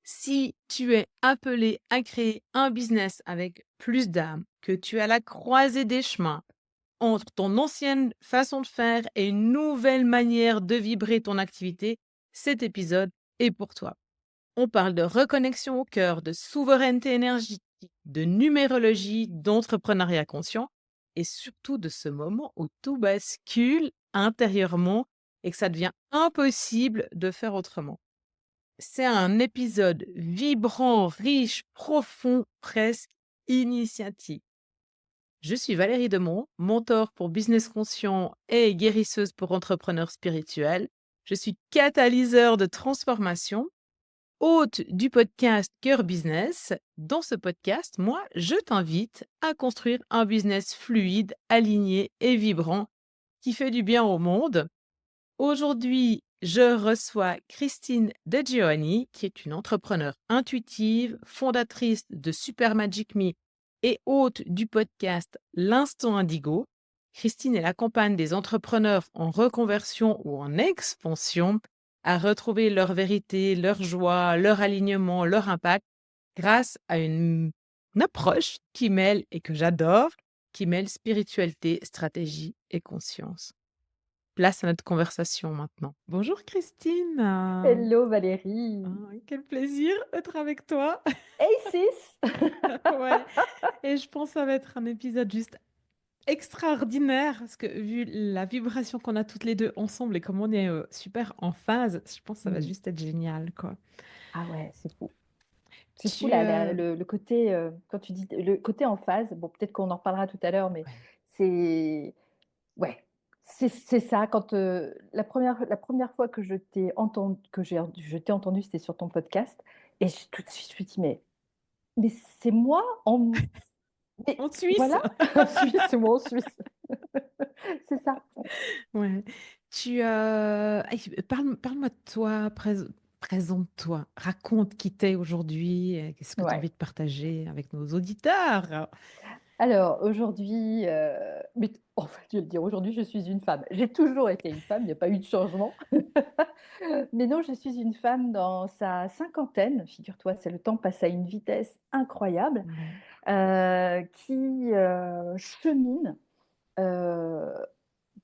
Si tu es appelé à créer un business avec plus d'âme, que tu es à la croisée des chemins entre ton ancienne façon de faire et une nouvelle manière de vibrer ton activité, cet épisode est pour toi. On parle de reconnexion au cœur, de souveraineté énergétique, de numérologie, d'entrepreneuriat conscient et surtout de ce moment où tout bascule intérieurement et que ça devient impossible de faire autrement. C'est un épisode vibrant, riche, profond, presque initiatique. Je suis Valérie Demont, mentor pour business conscient et guérisseuse pour entrepreneurs spirituels. Je suis catalyseur de transformation, hôte du podcast Cœur Business. Dans ce podcast, moi, je t'invite à construire un business fluide, aligné et vibrant qui fait du bien au monde. Aujourd'hui, je reçois Christine De Giovanni, qui est une entrepreneure intuitive, fondatrice de Super Magic Me et hôte du podcast L'Instant Indigo. Christine, elle accompagne des entrepreneurs en reconversion ou en expansion à retrouver leur vérité, leur joie, leur alignement, leur impact grâce à une approche qui mêle et que j'adore, qui mêle spiritualité, stratégie et conscience. Place à notre conversation maintenant. Bonjour Christine. Hello Valérie. Quel plaisir d'être avec toi. Hey sis! Ouais, et je pense que ça va être un épisode juste extraordinaire parce que vu la vibration qu'on a toutes les 2 ensemble et comme on est, super en phase, je pense que ça va Mmh. juste être génial, quoi. Ah ouais, c'est fou. C'est fou Tu, le côté, quand tu dis le côté en phase, bon peut-être qu'on en reparlera tout à l'heure, mais ouais, c'est ouais, c'est ça quand, la première fois que je t'ai entendu, c'était sur ton podcast et tout de suite je me suis dit: «Mais c'est moi mais en Suisse? voilà, en Suisse, c'est moi en Suisse». C'est ça. Ouais. Parle-moi de toi, présente-toi, raconte qui tu es aujourd'hui, qu'est-ce que tu as Ouais. envie de partager avec nos auditeurs? Alors aujourd'hui, mais en fait, je vais le dire, aujourd'hui, je suis une femme. J'ai toujours été une femme, il n'y a pas eu de changement. Mais non, je suis une femme dans sa cinquantaine, figure-toi, c'est le temps passe à une vitesse incroyable, Ouais. qui, chemine, heu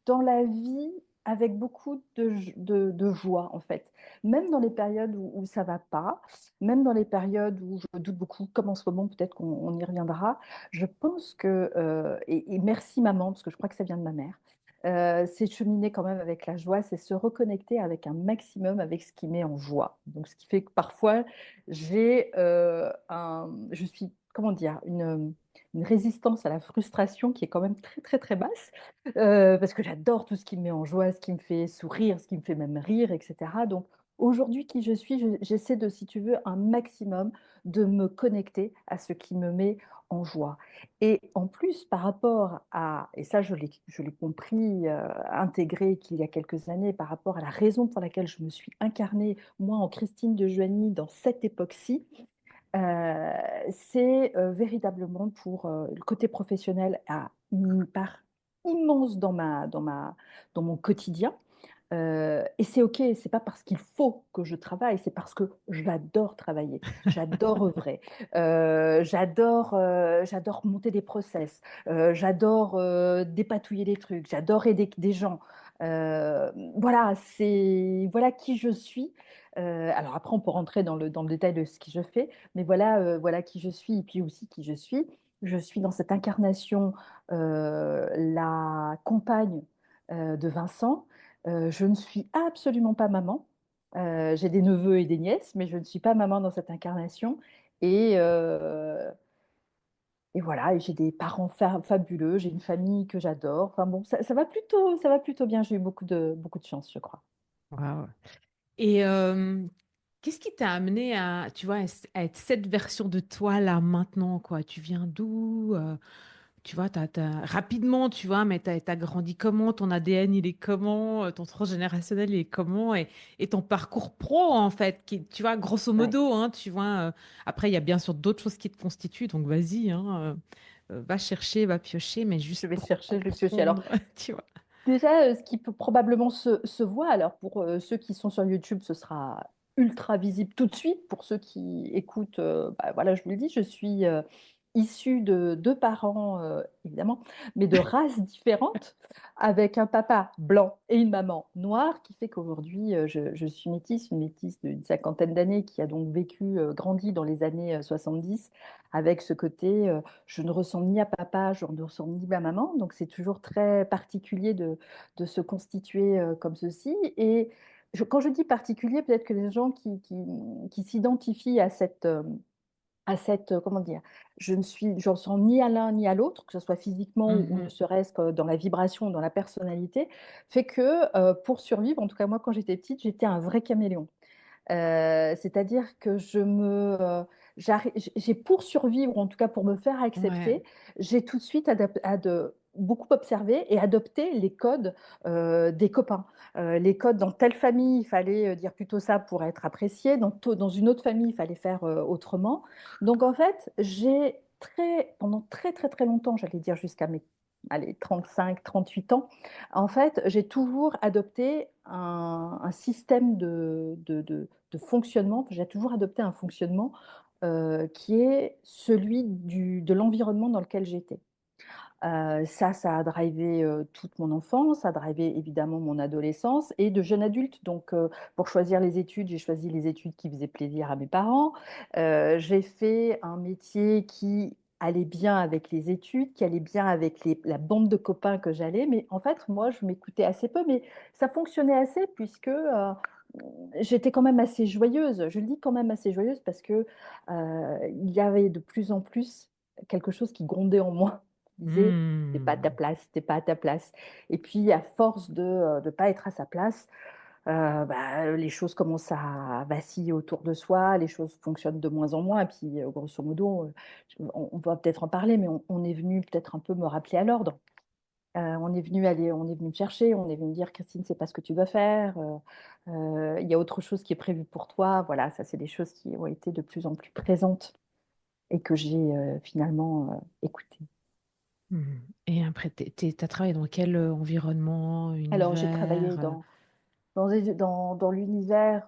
dans la vie, avec beaucoup de joie, en fait. Même dans les périodes où ça va pas, même dans les périodes où je doute beaucoup, comme en ce moment, peut-être qu'on y reviendra. Je pense que, et merci maman, parce que je crois que ça vient de ma mère, c'est cheminer quand même avec la joie, c'est se reconnecter avec un maximum avec ce qui met en joie. Donc ce qui fait que parfois je suis, comment dire? Une résistance à la frustration qui est quand même très, très, très basse. Parce que j'adore tout ce qui me met en joie, ce qui me fait sourire, ce qui me fait même rire et cetera. Donc aujourd'hui, qui je suis, j'essaie de, si tu veux, un maximum de me connecter à ce qui me met en joie. Et en plus, par rapport à et ça je l'ai compris, intégré qu'il y a quelques années par rapport à la raison pour laquelle je me suis incarnée, moi, en Christine de Joigny, dans cette époque-ci, c'est, véritablement pour, le côté professionnel a une part immense dans mon quotidien, et c'est OK, c'est pas parce qu'il faut que je travaille, c'est parce que j'adore travailler, j'adore œuvrer, j'adore monter des process, j'adore, dépatouiller des trucs, j'adore aider des gens. Voilà qui je suis. Alors après on peut rentrer dans le détail de ce que je fais, mais voilà qui je suis et puis aussi qui je suis. Je suis dans cette incarnation, la compagne, de Vincent. Je ne suis absolument pas maman. J'ai des neveux et des nièces, mais je ne suis pas maman dans cette incarnation et heu et voilà et j'ai des parents fabuleux, j'ai une famille que j'adore. Enfin bon, ça va plutôt bien. J'ai eu beaucoup de chance, je crois. Waouh. Et qu'est-ce qui t'a amené à, tu vois, à être cette version de toi là maintenant, quoi? Tu viens d'où? Tu vois, rapidement, tu vois, mais t'as grandi comment? Ton ADN, il est comment? Ton transgénérationnel, il est comment? Et ton parcours pro, en fait, qui, tu vois, grosso Ouais, modo, hein, tu vois. Après, il y a bien sûr d'autres choses qui te constituent, donc vas-y, hein, va chercher, va piocher, mais je juste vais pour chercher, je vais piocher. Alors comprendre, tu vois. déjà, ce qui peut probablement se voit, alors pour, ceux qui sont sur YouTube, ce sera ultra visible tout de suite. Pour ceux qui écoutent, bah, voilà, je vous le dis, je suis, issue de 2 parents, évidemment, mais de races différentes, avec un papa blanc et une maman noire, qui fait qu'aujourd'hui, je suis métisse, une métisse d'une cinquantaine d'années qui a donc vécu, grandi dans les années, 70, avec ce côté, je ne ressemble ni à papa, je ne ressemble ni à maman, donc c'est toujours très particulier de se constituer, comme ceci. Et quand je dis particulier, peut-être que les gens qui s'identifient à cette, comment dire? Je ne ressens ni à l'un ni à l'autre, que ce soit physiquement ou ne Mmh. serait-ce que dans la vibration, dans la personnalité, fait que, pour survivre, en tout cas moi quand j'étais petite, j'étais un vrai caméléon. C'est-à-dire que j'ai pour survivre, ou en tout cas pour me faire Ouais. accepter, j'ai tout de suite beaucoup observé et adopté les codes, des copains. Les codes: dans telle famille, il fallait, dire plutôt ça pour être apprécié, dans une autre famille, il fallait faire, autrement. Donc en fait, pendant très, très, très longtemps, j'allais dire jusqu'à mes, allez, 35, 38 ans, en fait, j'ai toujours adopté un système de fonctionnement. J'ai toujours adopté un fonctionnement, qui est celui de l'environnement dans lequel j'étais. Ça a drivé, toute mon enfance, ça a drivé évidemment mon adolescence et de jeune adulte. Donc, pour choisir les études, j'ai choisi les études qui faisaient plaisir à mes parents. J'ai fait un métier qui allait bien avec les études, qui allait bien avec la bande de copains que j'allais. Mais en fait, moi, je m'écoutais assez peu, mais ça fonctionnait assez puisque, j'étais quand même assez joyeuse. Je le dis quand même assez joyeuse parce que, il y avait de plus en plus quelque chose qui grondait en moi, qui disait: «Tu pas à ta Mmh. place, t'es pas à ta place». Et puis à force de pas être à sa place, bah, les choses commencent à vaciller autour de soi, les choses fonctionnent de moins en moins et puis, grosso modo, on va peut-être en parler, mais on est venu peut-être un peu me rappeler à l'ordre. On est venu me chercher, on est venu me dire: «Christine, c'est pas ce que tu dois faire, il y a autre chose qui est prévu pour toi». Voilà, ça, c'est des choses qui ont été de plus en plus présentes et que j'ai, finalement, écoutées. Mmh. Et après tu as travaillé dans quel, environnement, Alors j'ai travaillé univers, dans l'univers,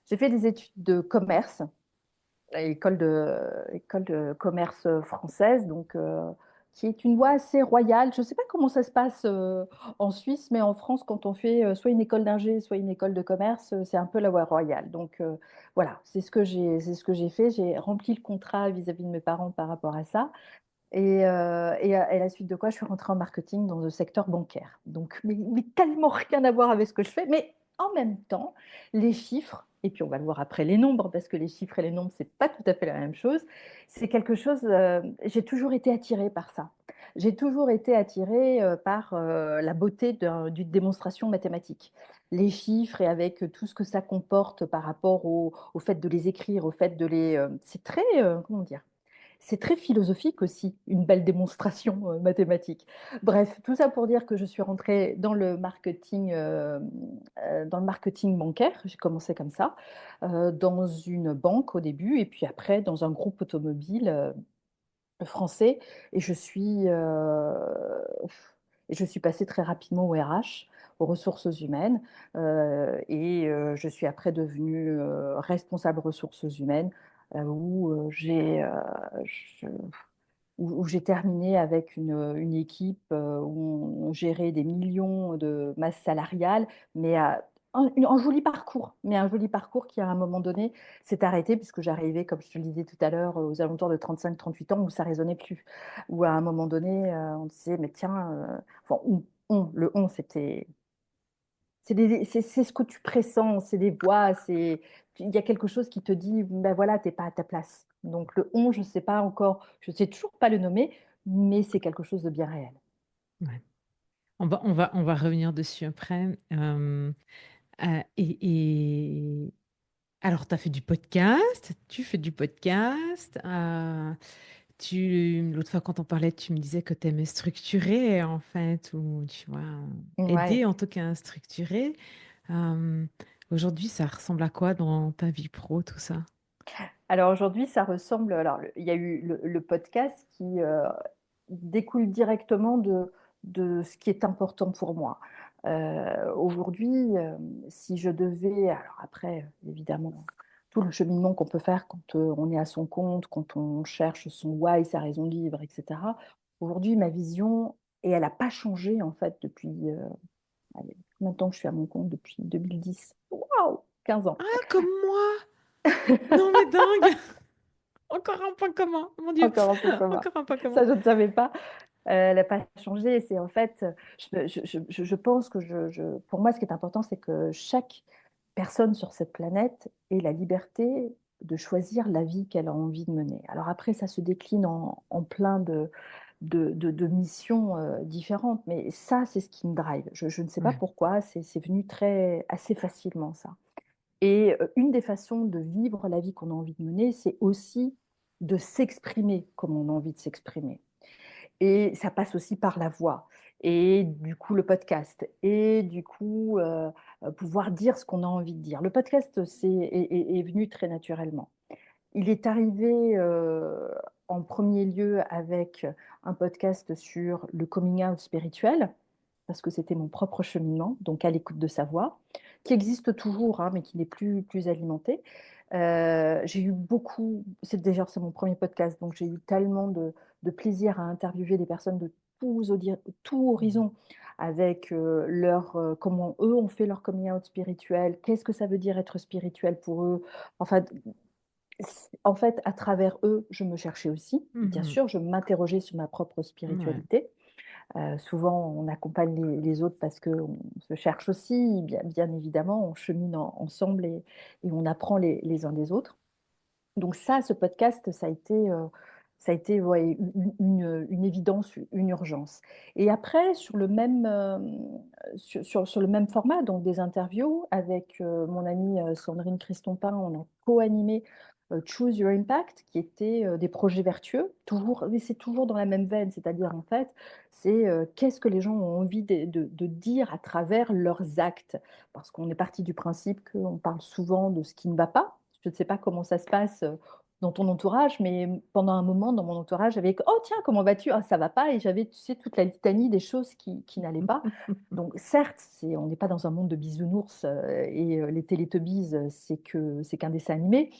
j'ai fait des études de commerce, à école de commerce, française, donc qui est une voie assez royale. Je ne sais pas comment ça se passe, en Suisse, mais en France, quand on fait, soit une école d'ingé, soit une école de commerce, c'est un peu la voie royale. Donc voilà, c'est ce que j'ai fait. J'ai rempli le contrat vis-à-vis de mes parents par rapport à ça. Et à la suite de quoi, je suis rentrée en marketing dans le secteur bancaire. Donc, mais tellement rien à voir avec ce que je fais, mais en même temps, les chiffres, et puis on va le voir après les nombres, parce que les chiffres et les nombres, c'est pas tout à fait la même chose. C'est quelque chose, j'ai toujours été attirée par ça. J'ai toujours été attirée, par, la beauté d'une démonstration mathématique. Les chiffres et avec tout ce que ça comporte par rapport au fait de les écrire, au fait de les, c'est très, comment dire? C'est très philosophique aussi, une belle démonstration, mathématique. Bref, tout ça pour dire que je suis rentrée dans le marketing bancaire. J'ai commencé comme ça, dans une banque au début et puis après dans un groupe automobile, français. Et je suis passée très rapidement au RH, aux ressources humaines, je suis après devenue, responsable ressources humaines, où, je où j'ai terminé avec une équipe, où on gérait des millions de masse salariale, mais un joli parcours, mais un joli parcours qui, à un moment donné, s'est arrêté puisque j'arrivais, comme je te le disais tout à l'heure, aux alentours de 35, 38 ans où ça résonnait plus. Où à un moment donné, on disait: «Mais tiens», enfin le «on», c'est ce que tu pressens, c'est des voix, il y a quelque chose qui te dit: «Ben voilà, tu es pas à ta place». Donc le «on», je sais pas encore, je sais toujours pas le nommer, mais c'est quelque chose de bien réel. ouais. On va revenir dessus après, et alors tu as fait du podcast, tu fais du podcast, l'autre fois quand on parlait, tu me disais que tu aimais structurer en fait ou tu vois, Ouais. aider en tout cas à structurer. Hem, Aujourd'hui, ça ressemble à quoi dans ta vie pro, tout ça? Alors aujourd'hui, ça ressemble, alors il y a eu le podcast qui, découle directement de ce qui est important pour moi. Aujourd'hui, si je devais, alors après, évidemment, tout le cheminement qu'on peut faire quand on est à son compte, quand on cherche son why, sa raison de vivre, etc. Aujourd'hui, ma vision, et elle n'a pas changé en fait depuis, allez, combien de temps que je suis à mon compte? Depuis 2010. Waouh! 15 ans. Ah, comme moi! Non, mais dingue! Encore un point commun, mon Dieu! Encore un peu commun. Encore un point commun. Ça, je ne savais pas. Elle n'a pas changé. C'est en fait, je pense que pour moi, ce qui est important, c'est que chaque personne sur cette planète ait la liberté de choisir la vie qu'elle a envie de mener. Alors après, ça se décline en plein de missions différentes, mais ça, c'est ce qui me drive. Je ne sais pas Ouais. pourquoi, c'est venu assez facilement, ça. Et une des façons de vivre la vie qu'on a envie de mener, c'est aussi de s'exprimer comme on a envie de s'exprimer. Et ça passe aussi par la voix et du coup le podcast et du coup pouvoir dire ce qu'on a envie de dire. Le podcast est venu très naturellement. Il est arrivé en premier lieu avec un podcast sur le coming out spirituel, parce que c'était mon propre cheminement, donc à l'écoute de sa voix, qui existe toujours, hein, mais qui n'est plus alimenté. J'ai eu beaucoup, c'est mon premier podcast, donc j'ai eu tellement de plaisir à interviewer des personnes de tout horizon avec comment eux ont fait leur coming out spirituel, qu'est-ce que ça veut dire être spirituel pour eux. Enfin, en fait, à travers eux, je me cherchais aussi. Bien Mhm. sûr, je m'interrogeais sur ma propre Ouais. spiritualité. Souvent, on accompagne les autres parce qu'on se cherche aussi, bien évidemment, on chemine ensemble et on apprend les uns des autres. Donc ça, ce podcast, ça a été ouais, une évidence, une urgence. Et après, sur le même format, donc des interviews avec mon amie Sandrine Christompin, on a co-animé Choose Your Impact, qui était des projets vertueux, toujours, mais c'est toujours dans la même veine, c'est-à-dire en fait, c'est qu'est-ce que les gens ont envie de dire à travers leurs actes, parce qu'on est parti du principe qu'on parle souvent de ce qui ne va pas. Je ne sais pas comment ça se passe dans ton entourage, mais pendant un moment, dans mon entourage, avec «Oh tiens, comment vas-tu? Ah, ça va pas» et j'avais, tu sais, toute la litanie des choses qui n'allaient pas. Donc certes, on n'est pas dans un monde de bisounours et les Télétubbies, c'est qu'un dessin animé,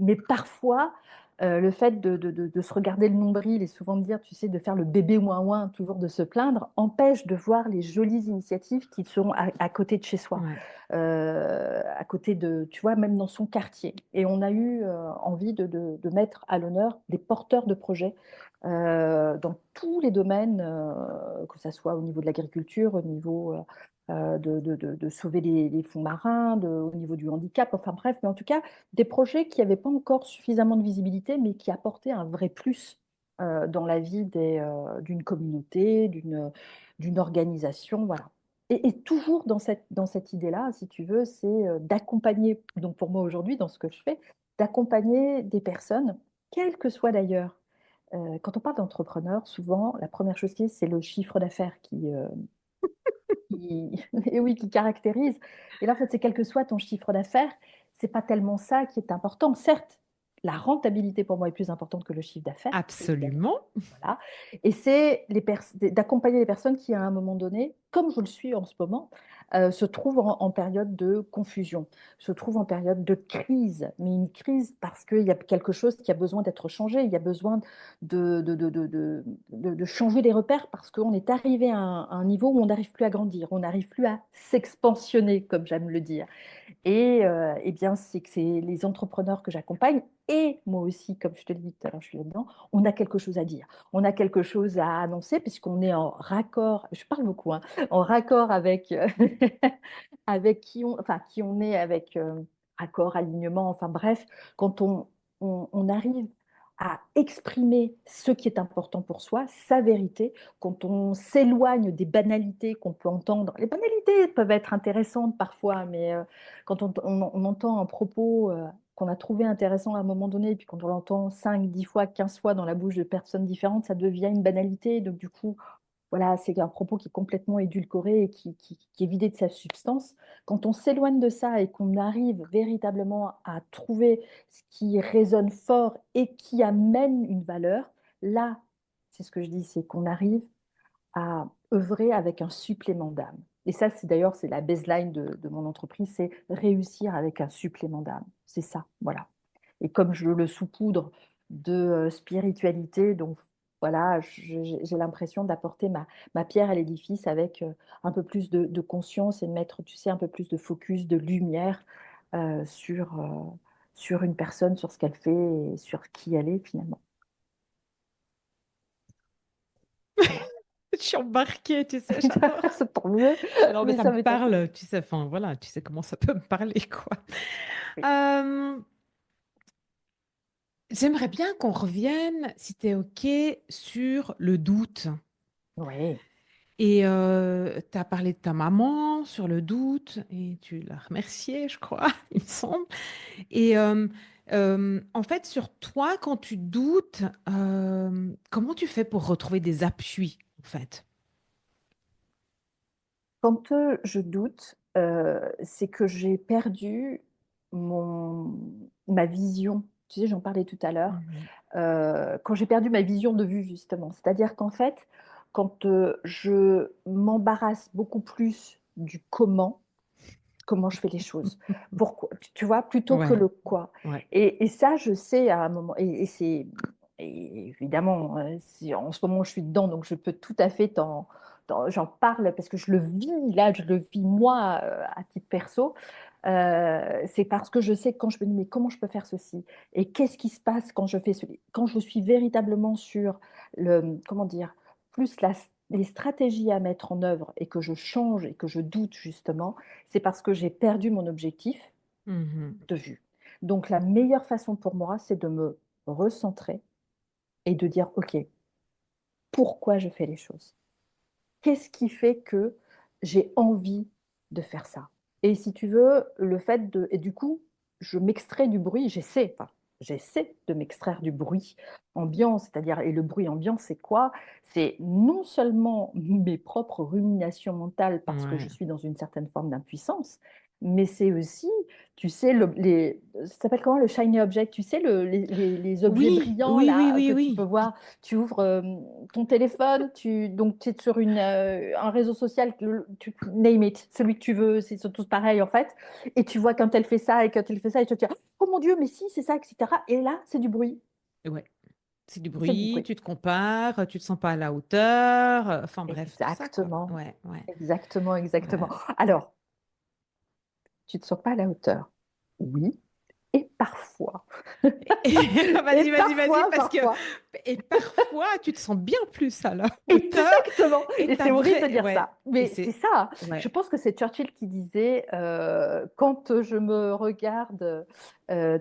mais parfois, le fait de se regarder le nombril et souvent de dire, tu sais, de faire le bébé ouin-ouin, toujours de se plaindre, empêche de voir les jolies initiatives qui sont à côté de chez soi, Ouais. à côté tu vois, même dans son quartier. Et on a eu envie de mettre à l'honneur des porteurs de projets dans tous les domaines, que ce soit au niveau de l'agriculture, au niveau de sauver les fonds marins, au niveau du handicap, enfin bref, mais en tout cas, des projets qui n'avaient pas encore suffisamment de visibilité, mais qui apportaient un vrai plus dans la vie d'une communauté, d'une organisation, voilà. Et toujours dans cette idée-là, si tu veux, c'est d'accompagner, donc pour moi aujourd'hui, dans ce que je fais, d'accompagner des personnes, quelles que soient d'ailleurs. Quand on parle d'entrepreneur, souvent, la première chose qui est, c'est le chiffre d'affaires et oui, qui caractérise. Et là, en fait, c'est quel que soit ton chiffre d'affaires, c'est pas tellement ça qui est important. Certes, la rentabilité pour moi est plus importante que le chiffre d'affaires, évidemment. Absolument. Voilà. Et c'est d'accompagner les personnes qui, à un moment donné, comme je le suis en ce moment, se trouvent en période de confusion, se trouvent en période de crise. Mais une crise parce qu'il y a quelque chose qui a besoin d'être changé, il y a besoin de changer les repères parce qu'on est arrivé à un niveau où on n'arrive plus à grandir, on n'arrive plus à s'expansionner, comme j'aime le dire. Et eh bien, c'est que c'est les entrepreneurs que j'accompagne et moi aussi, comme je te l'ai dit tout à l'heure, je suis là-dedans, on a quelque chose à dire, on a quelque chose à annoncer puisqu'on est en raccord, je parle beaucoup, hein, en raccord avec, avec qui on est, avec raccord, alignement, enfin bref, quand on arrive à exprimer ce qui est important pour soi, sa vérité, quand on s'éloigne des banalités qu'on peut entendre. Les banalités peuvent être intéressantes parfois, mais quand on entend un propos qu'on a trouvé intéressant à un moment donné, et puis quand on l'entend 5, 10 fois, 15 fois dans la bouche de personnes différentes, ça devient une banalité. Donc du coup, voilà, c'est un propos qui est complètement édulcoré et qui est vidé de sa substance. Quand on s'éloigne de ça et qu'on arrive véritablement à trouver ce qui résonne fort et qui amène une valeur, là, c'est ce que je dis, c'est qu'on arrive à œuvrer avec un supplément d'âme. Et ça, c'est d'ailleurs, c'est la baseline de mon entreprise, c'est réussir avec un supplément d'âme. C'est ça, voilà. Et comme je le saupoudre de spiritualité, donc voilà, j'ai l'impression d'apporter ma pierre à l'édifice avec un peu plus de conscience et de mettre, tu sais, un peu plus de focus, de lumière euh, sur, euh, sur une personne, sur ce qu'elle fait et sur qui elle est finalement. Voilà. Je suis embarquée, tu sais, j'adore. C'est tant mieux, Alors, mais mais ça ça me m'étonne. parle, tu sais, enfin, voilà, tu sais comment ça peut me parler, quoi. Oui. Euh, J'aimerais bien qu'on revienne, si tu es OK, sur le doute. Oui. Et tu as parlé de ta maman sur le doute et tu l'as remerciée, je crois, il me semble. Et en fait, sur toi, quand tu doutes, comment tu fais pour retrouver des appuis, en fait? Quand je doute, c'est que j'ai perdu ma vision. Tu sais, j'en parlais tout à l'heure. Mhm. Quand j'ai perdu ma vision de vue, justement. C'est-à-dire qu'en fait, quand je m'embarrasse beaucoup plus du comment je fais les choses, pourquoi, tu vois, plutôt que Ouais, le quoi. ouais. Et ça, je sais à un moment, et c'est et évidemment, en ce moment je suis dedans, donc je peux tout à fait j'en parle parce que je le vis, là, je le vis moi à titre perso. C'est parce que je sais que quand je me dis, mais comment je peux faire ceci? Et qu'est-ce qui se passe quand je fais ceci? Quand je suis véritablement sur comment dire, plus les stratégies à mettre en œuvre et que je change et que je doute justement, c'est parce que j'ai perdu mon objectif Mhm. de vue. Donc la meilleure façon pour moi, c'est de me recentrer et de dire, OK, pourquoi je fais les choses? Qu'est-ce qui fait que j'ai envie de faire ça? Et si tu veux, le fait de... Et du coup, je m'extrais du bruit, j'essaie de m'extraire du bruit ambiant, c'est-à-dire, et le bruit ambiant, c'est quoi? C'est non seulement mes propres ruminations mentales parce que je Ouais. suis dans une certaine forme d'impuissance, mais c'est aussi, tu sais, ça s'appelle comment le shiny object, tu sais, les objets Oui, brillants oui, oui, là oui, que tu peux oui. voir. Tu ouvres ton téléphone, donc tu es sur un réseau social, tu name it, celui que tu veux, c'est sont tous pareils en fait, et tu vois quand elle fait ça et quand elle fait ça, et tu te dis, oh mon Dieu, mais si, c'est ça, etc. Et là, c'est du bruit, Ouais. C'est du c'est du bruit, bruit. tu te compares, tu te sens pas à la hauteur. Enfin bref, tout ça, quoi. Exactement, Ouais, ouais. exactement, exactement. Ouais. Alors, tu ne te sens pas à la hauteur. Oui, et parfois, et Vas-y, vas-y, vas-y, parce que parfois, et parfois tu te sens bien plus à la hauteur exactement. et Et t'as c'est horrible de vrai, dire ouais. ça. Et Mais c'est c'est ça. Je ouais, pense que c'est Churchill qui disait, quand je me regarde,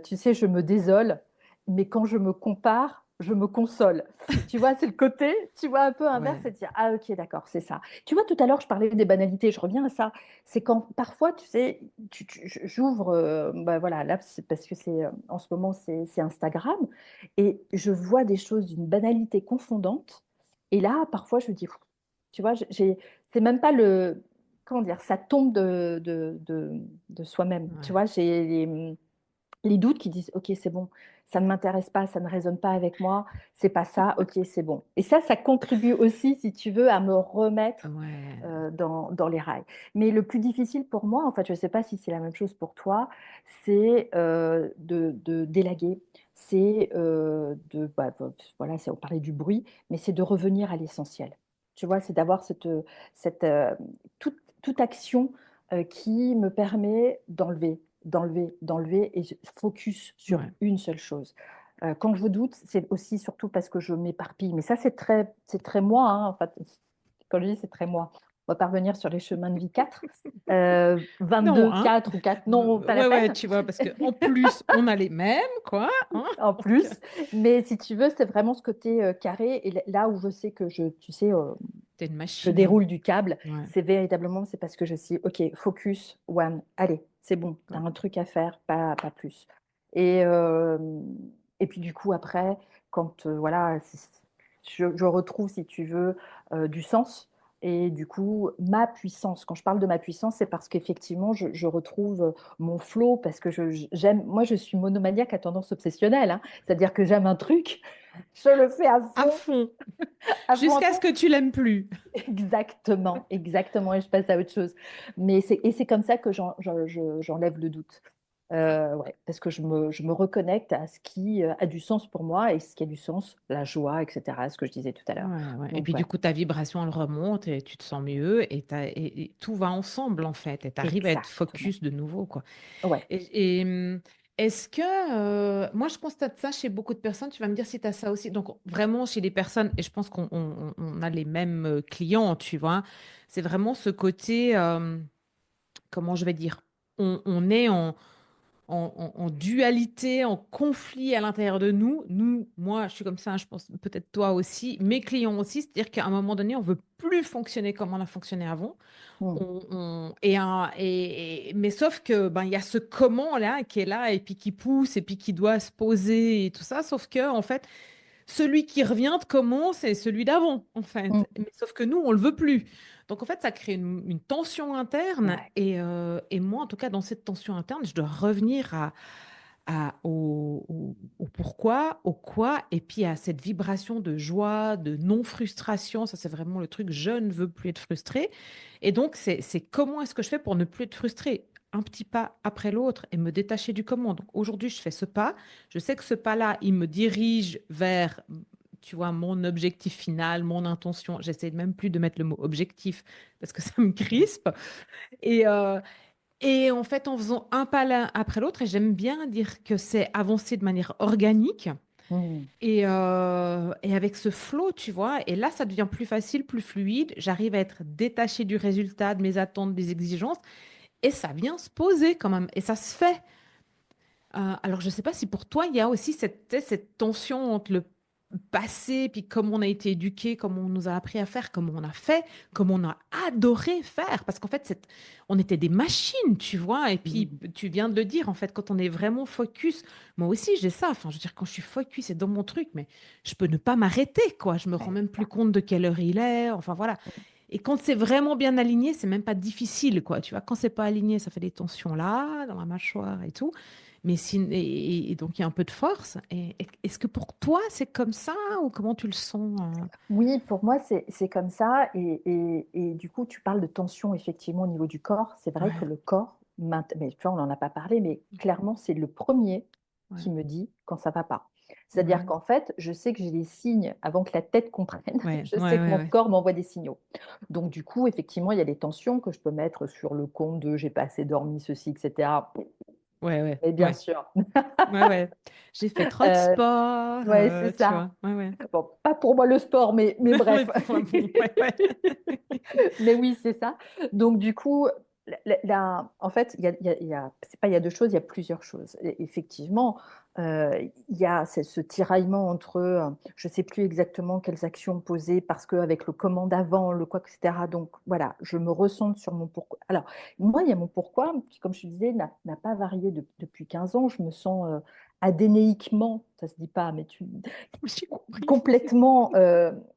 tu sais, je me désole, mais quand je me compare, je me console. Tu vois, c'est le côté, tu vois, un peu inverse, ouais, c'est de dire, ah ok, d'accord, c'est ça. Tu vois, tout à l'heure, je parlais des banalités, je reviens à ça. C'est quand parfois, tu sais, j'ouvre, bah voilà, là, c'est parce que en ce moment, c'est Instagram, et je vois des choses d'une banalité confondante. Et là, parfois, je me dis, tu vois, c'est même pas comment dire, ça tombe de soi-même. Tu ouais. vois, j'ai les doutes qui disent, OK, c'est bon, ça ne m'intéresse pas, ça ne résonne pas avec moi, c'est pas ça, OK, c'est bon. Et ça contribue aussi, si tu veux, à me remettre Ouais. dans les rails. Mais le plus difficile pour moi, en fait, je ne sais pas si c'est la même chose pour toi, c'est de délaguer. C'est voilà, on parlait du bruit, mais c'est de revenir à l'essentiel. Tu vois, c'est d'avoir cette, toute action qui me permet d'enlever et focus sur Ouais. une seule chose. Quand je doute, c'est aussi surtout parce que je m'éparpille. Mais ça, c'est très moi, hein, en fait. Quand je dis c'est très moi, on va parvenir sur les chemins de vie 4. Non, 22, hein. 4 ou 4, non, pas la Ouais, ouais, peine. tu vois, parce que en plus, on a les mêmes, quoi, hein. En Donc, plus, mais si tu veux, c'est vraiment ce côté carré. Et là où je sais que tu sais, t'es une je machine, hein. déroule du câble, Ouais, c'est véritablement, c'est parce que je suis, OK, focus, one, allez, c'est bon, tu as ouais. un truc à faire, pas plus. Et, euh, et puis du coup, après, quand voilà, je retrouve, si tu veux, du sens, Et du coup, ma puissance, quand je parle de ma puissance, c'est parce qu'effectivement, je retrouve mon flow, parce que j'aime, moi, je suis monomaniaque à tendance obsessionnelle, hein. C'est-à-dire que j'aime un truc, je le fais À fond, à fond, à jusqu'à ce fond. que tu l'aimes plus. Exactement, exactement, et je passe à autre chose. Et c'est comme ça que j'enlève le doute. Ouais, parce que je me reconnecte à ce qui a du sens pour moi, et ce qui a du sens, la joie, etc., ce que je disais tout à l'heure. Ouais, ouais. Et Donc, puis du voilà, coup, ta vibration, elle remonte et tu te sens mieux et tout va ensemble en fait. Et tu arrives à être exactement. focus de nouveau, quoi. Ouais. Et est-ce que, moi je constate ça chez beaucoup de personnes, tu vas me dire si tu as ça aussi. Donc vraiment chez les personnes, et je pense qu'on a les mêmes clients, tu vois, c'est vraiment ce côté, comment je vais dire, on est en dualité, en conflit à l'intérieur de nous. Nous, moi, je suis comme ça, je pense peut-être toi aussi, mes clients aussi, c'est-à-dire qu'à un moment donné, on veut plus fonctionner comme on a fonctionné avant. Mm, Mais sauf que ben il y a ce comment là qui est là et puis qui pousse et puis qui doit se poser et tout ça. Sauf que en fait, celui qui revient de comment, c'est celui d'avant, en mm. fait. Mais sauf que nous, on le veut plus. Donc, en fait, ça crée une tension interne. Ouais. Et moi, en tout cas, dans cette tension interne, je dois revenir au pourquoi, au quoi, et puis à cette vibration de joie, de non-frustration. Ça, c'est vraiment le truc, je ne veux plus être frustré. Et donc, c'est comment est-ce que je fais pour ne plus être frustré? Un petit pas après l'autre et me détacher du comment. Donc aujourd'hui, je fais ce pas. Je sais que ce pas-là, il me dirige vers, tu vois, mon objectif final, mon intention. J'essaie même plus de mettre le mot objectif parce que ça me crispe. Et, euh, et en fait, en faisant un pas l'un après l'autre, et j'aime bien dire que c'est avancer de manière organique Mm, et avec ce flow, tu vois. Et là, ça devient plus facile, plus fluide. J'arrive à être détachée du résultat, de mes attentes, des exigences. Et ça vient se poser quand même. Et ça se fait. Alors, je ne sais pas si pour toi, il y a aussi cette, tu sais, cette tension entre le passé, puis comment on a été éduqué, comment on nous a appris à faire, comment on a fait, comment on a adoré faire. Parce qu'en fait, on était des machines, tu vois. Et puis, mm. tu viens de le dire, en fait, quand on est vraiment focus, moi aussi, j'ai ça. Enfin, je veux dire, quand je suis focus, c'est dans mon truc, mais je peux ne pas m'arrêter, quoi. Je me rends Ouais, même c'est plus ça. compte de quelle heure il est. Enfin, voilà. Et quand c'est vraiment bien aligné, c'est même pas difficile, quoi. Tu vois, quand c'est pas aligné, ça fait des tensions là, dans la mâchoire et tout. Mais et donc, il y a un peu de force. Et est-ce que pour toi, c'est comme ça ou comment tu le sens Oui, pour moi, c'est comme ça. Et du coup, tu parles de tension, effectivement, au niveau du corps. C'est vrai que Ouais, le corps, mais tu vois, on n'en a pas parlé, mais clairement, c'est le premier ouais, qui me dit quand ça va pas. C'est-à-dire ouais, qu'en fait, je sais que j'ai des signes avant que la tête comprenne. ouais, Je ouais, sais que ouais, mon ouais, corps m'envoie des signaux. Donc, du coup, effectivement, il y a des tensions que je peux mettre sur le compte de j'ai pas assez dormi, ceci, etc. ouais, ouais, Mais bien ouais, sûr. ouais, ouais. J'ai fait trop de Euh, sport, ouais, c'est tu ça. vois. Ouais, ouais. Bon, pas pour moi le sport, mais Ouais, bref. bon, ouais, ouais. Mais oui, c'est ça. Donc, du coup, en fait, c'est pas il y a deux choses, il y a plusieurs choses. Effectivement, il y a ce tiraillement entre, je sais plus exactement quelles actions poser parce qu'avec le comment d'avant, le quoi, etc. Donc, voilà, je me recentre sur mon pourquoi. Alors, moi, il y a mon pourquoi, qui, comme je te disais, n'a pas varié depuis 15 ans. Je me sens adénéiquement, ça se dit pas, mais J'ai compris. complètement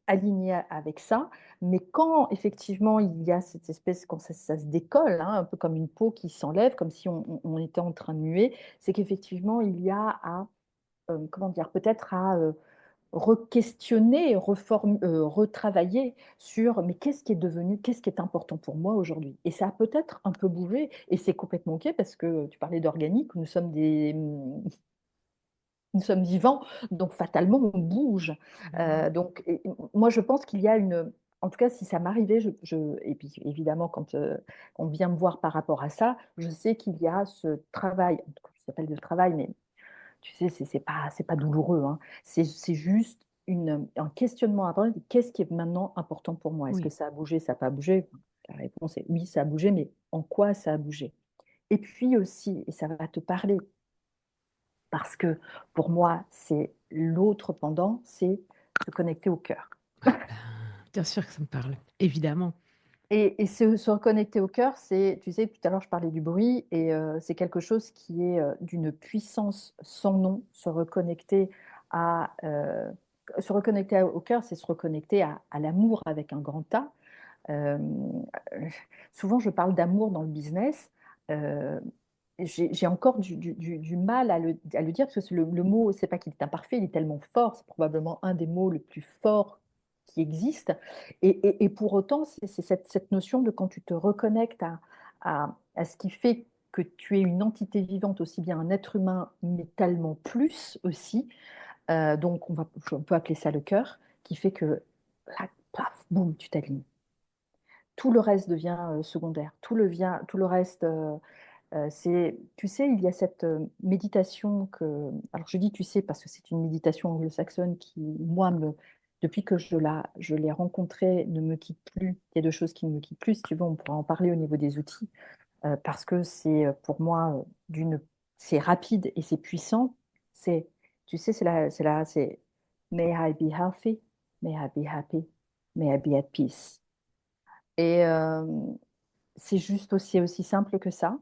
alignée avec ça. Mais quand effectivement il y a cette espèce, quand ça se décolle, hein, un peu comme une peau qui s'enlève, comme si on était en train de muer, c'est qu'effectivement il y a à, comment dire, peut-être à re-questionner, retravailler sur mais qu'est-ce qui est devenu, qu'est-ce qui est important pour moi aujourd'hui. Et ça a peut-être un peu bougé, et c'est complètement OK parce que tu parlais d'organique, nous sommes vivants, donc fatalement, on bouge. Mhm. Moi, je pense qu'il y a une. En tout cas, si ça m'arrivait, et puis évidemment, quand on vient me voir par rapport à ça, je sais qu'il y a ce travail, ça s'appelle le travail, mais tu sais, c'est pas douloureux, hein. C'est juste un questionnement interne. Qu'est-ce qui est maintenant important pour moi? Est-ce que Oui. ça a bougé, ça n'a pas bougé? La réponse est oui, ça a bougé, mais en quoi ça a bougé? Et puis aussi, et ça va te parler, parce que pour moi, c'est l'autre pendant, c'est se connecter au cœur. Ah ben, bien sûr que ça me parle, évidemment. Et se reconnecter au cœur, c'est, tu sais, tout à l'heure je parlais du bruit, et c'est quelque chose qui est d'une puissance sans nom. Se reconnecter au cœur, c'est se reconnecter à l'amour avec un grand A, Euh, Souvent, je parle d'amour dans le business. Euh, j'ai encore du mal à le dire parce que le mot, c'est pas qu'il est imparfait, il est tellement fort, c'est probablement un des mots les plus forts qui existe. Et pour autant, c'est cette notion de quand tu te reconnectes à ce qui fait que tu es une entité vivante, aussi bien un être humain, mais tellement plus aussi. Donc, on peut appeler ça le cœur, qui fait que là, paf, boum, tu t'alignes. Tout le reste devient secondaire. Tout le reste, tu sais, il y a cette méditation que, alors je dis tu sais parce que c'est une méditation anglo-saxonne qui, moi, depuis que je l'ai rencontrée, ne me quitte plus. Il y a deux choses qui ne me quittent plus. Si tu veux, on pourra en parler au niveau des outils parce que c'est pour moi c'est rapide et c'est puissant. C'est, tu sais, c'est May I be healthy, may I be happy, may I be at peace. Et c'est juste aussi simple que ça.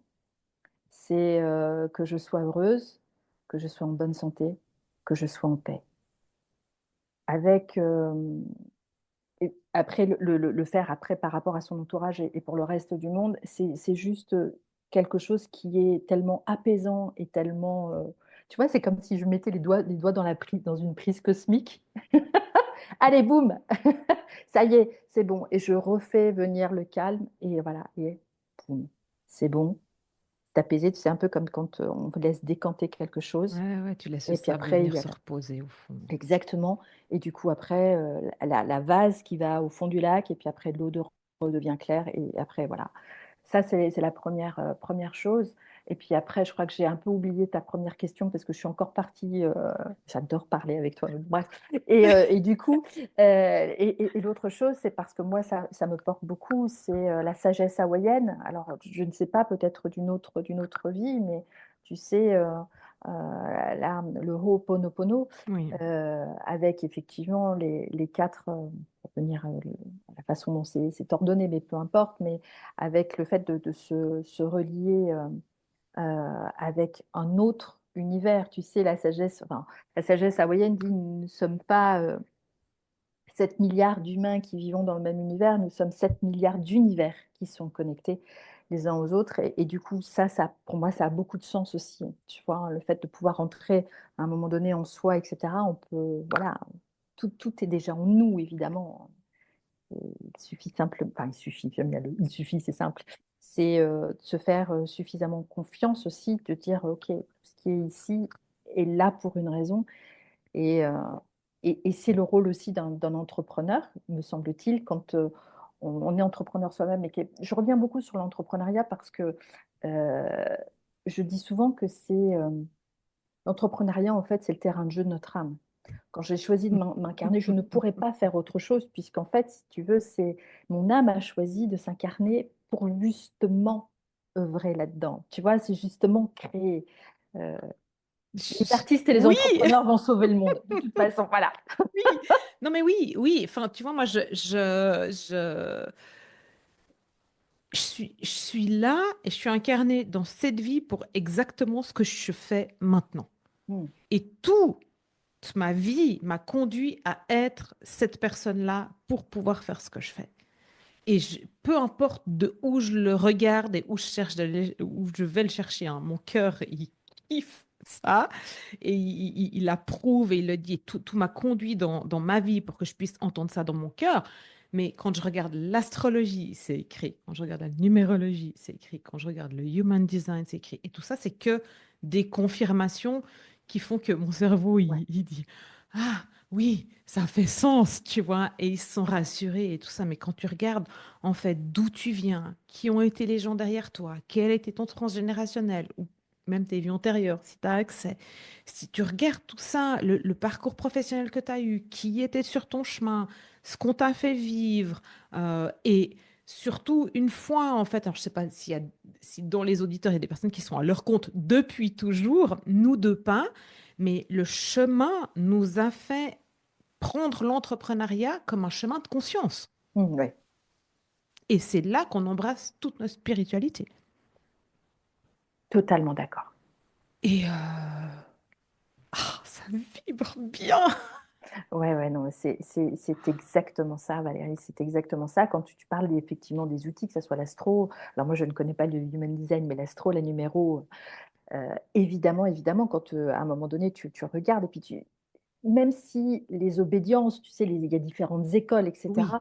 C'est que je sois heureuse, que je sois en bonne santé, que je sois en paix. Avec, et après, le faire après par rapport à son entourage et pour le reste du monde, c'est juste quelque chose qui est tellement apaisant et tellement... tu vois, c'est comme si je mettais les doigts dans dans une prise cosmique. Allez, boum! Ça y est, c'est bon. Et je refais venir le calme et voilà, et boum, c'est bon. T'apaiser, c'est un peu comme quand on laisse décanter quelque chose. Ouais, ouais, tu laisses le Et puis sable après, il venir y a se reposer au fond. exactement. Et du coup, après, la vase qui va au fond du lac, et puis après, l'eau redevient claire. Et après, voilà. Ça, c'est la première chose. Et puis après, je crois que j'ai un peu oublié ta première question parce que je suis encore partie. J'adore parler avec toi. Bref. Et du coup, et l'autre chose, c'est parce que moi, ça me porte beaucoup, c'est la sagesse hawaïenne. Alors, je ne sais pas, peut-être d'une autre vie, mais tu sais, là, le Ho'oponopono, Oui. avec effectivement les quatre, pour venir la façon dont c'est ordonné, mais peu importe, mais avec le fait de se relier avec un autre univers. Tu sais, la sagesse hawaïenne dit nous ne sommes pas 7 milliards d'humains qui vivons dans le même univers, nous sommes 7 milliards d'univers qui sont connectés les uns aux autres. Et du coup, pour moi, ça a beaucoup de sens aussi. Tu vois, hein, le fait de pouvoir entrer à un moment donné en soi, etc. On peut, voilà, tout est déjà en nous, évidemment. Il suffit simple, enfin, il suffit, j'aime bien il suffit, c'est simple. C'est de se faire suffisamment confiance aussi, de dire, OK, ce qui est ici est là pour une raison. Et, et c'est le rôle aussi d'un entrepreneur, me semble-t-il, quand on est entrepreneur soi-même. Je reviens beaucoup sur l'entrepreneuriat parce que euh, je dis souvent que c'est l'entrepreneuriat, en fait, c'est le terrain de jeu de notre âme. Quand j'ai choisi de m'incarner, je ne pourrais pas faire autre chose, puisqu'en fait, si tu veux, c'est mon âme a choisi de s'incarner pour justement œuvrer là-dedans. Tu vois, c'est justement créer. Euh, les artistes et les Oui, entrepreneurs vont sauver le monde, de toute façon. Voilà. oui. Non, mais oui, oui. Enfin, tu vois, moi, je suis là et je suis incarnée dans cette vie pour exactement ce que je fais maintenant. Hmm. Et toute ma vie m'a conduit à être cette personne-là pour pouvoir faire ce que je fais. Peu importe de où je le regarde et où où je vais le chercher, hein, mon cœur, il kiffe ça et il approuve et il le dit. Tout m'a conduit dans ma vie pour que je puisse entendre ça dans mon cœur. Mais quand je regarde l'astrologie, c'est écrit. Quand je regarde la numérologie, c'est écrit. Quand je regarde le human design, c'est écrit. Et tout ça, c'est que des confirmations qui font que mon cerveau, Ouais. il dit, ah oui, ça fait sens, tu vois. Et ils se sont rassurés et tout ça. Mais quand tu regardes en fait, d'où tu viens, qui ont été les gens derrière toi, quel était ton transgénérationnel, ou même tes vies antérieures, si tu as accès. Si tu regardes tout ça, le parcours professionnel que tu as eu, qui était sur ton chemin, ce qu'on t'a fait vivre, et surtout, une fois, en fait, alors je sais pas si dans les auditeurs, il y a des personnes qui sont à leur compte depuis toujours, nous deux pas, mais le chemin nous a fait prendre l'entrepreneuriat comme un chemin de conscience. Hmm, ouais. Et c'est là qu'on embrasse toute notre spiritualité. Totalement d'accord. Et ça vibre bien. Ouais, ouais, non, c'est exactement ça, Valérie, c'est exactement ça. Quand tu parles effectivement des outils, que ce soit l'astro, alors moi je ne connais pas le human design, mais l'astro, la numéro, évidemment, évidemment, quand à un moment donné tu regardes et puis même si les obédiences, tu sais, il y a différentes écoles, Oui. etc.,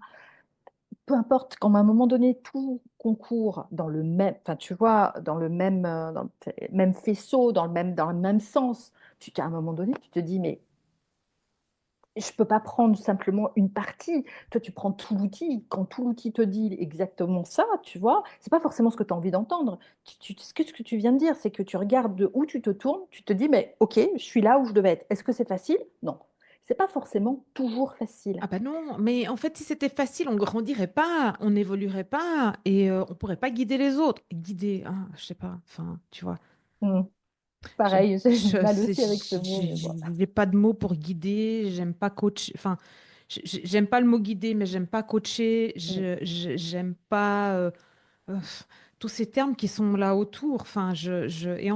peu importe, quand à un moment donné tout concourt dans le même, enfin tu vois, dans le même faisceau, dans le même sens, à un moment donné, tu te dis, mais je ne peux pas prendre simplement une partie. Toi, tu prends tout l'outil. Quand tout l'outil te dit exactement ça, tu vois, c'est pas forcément ce que tu as envie d'entendre. Ce que tu viens de dire, c'est que tu regardes de où tu te tournes, tu te dis, mais ok, je suis là où je devais être. Est-ce que c'est facile? Non. C'est pas forcément toujours facile. Ah bah non, mais en fait, si c'était facile, on grandirait pas, on n'évoluerait pas et on pourrait pas guider les autres. Guider, hein, je sais pas, enfin, tu vois. Hmm. J'aime, Pareil, j'ai du je mal sais, aussi avec ce mot, mais bon. j'ai pas de mots pour guider, j'aime pas coach, enfin, j'aime pas le mot guider, mais j'aime pas coacher, Hmm. j'aime pas euh, tous ces termes qui sont là autour, enfin,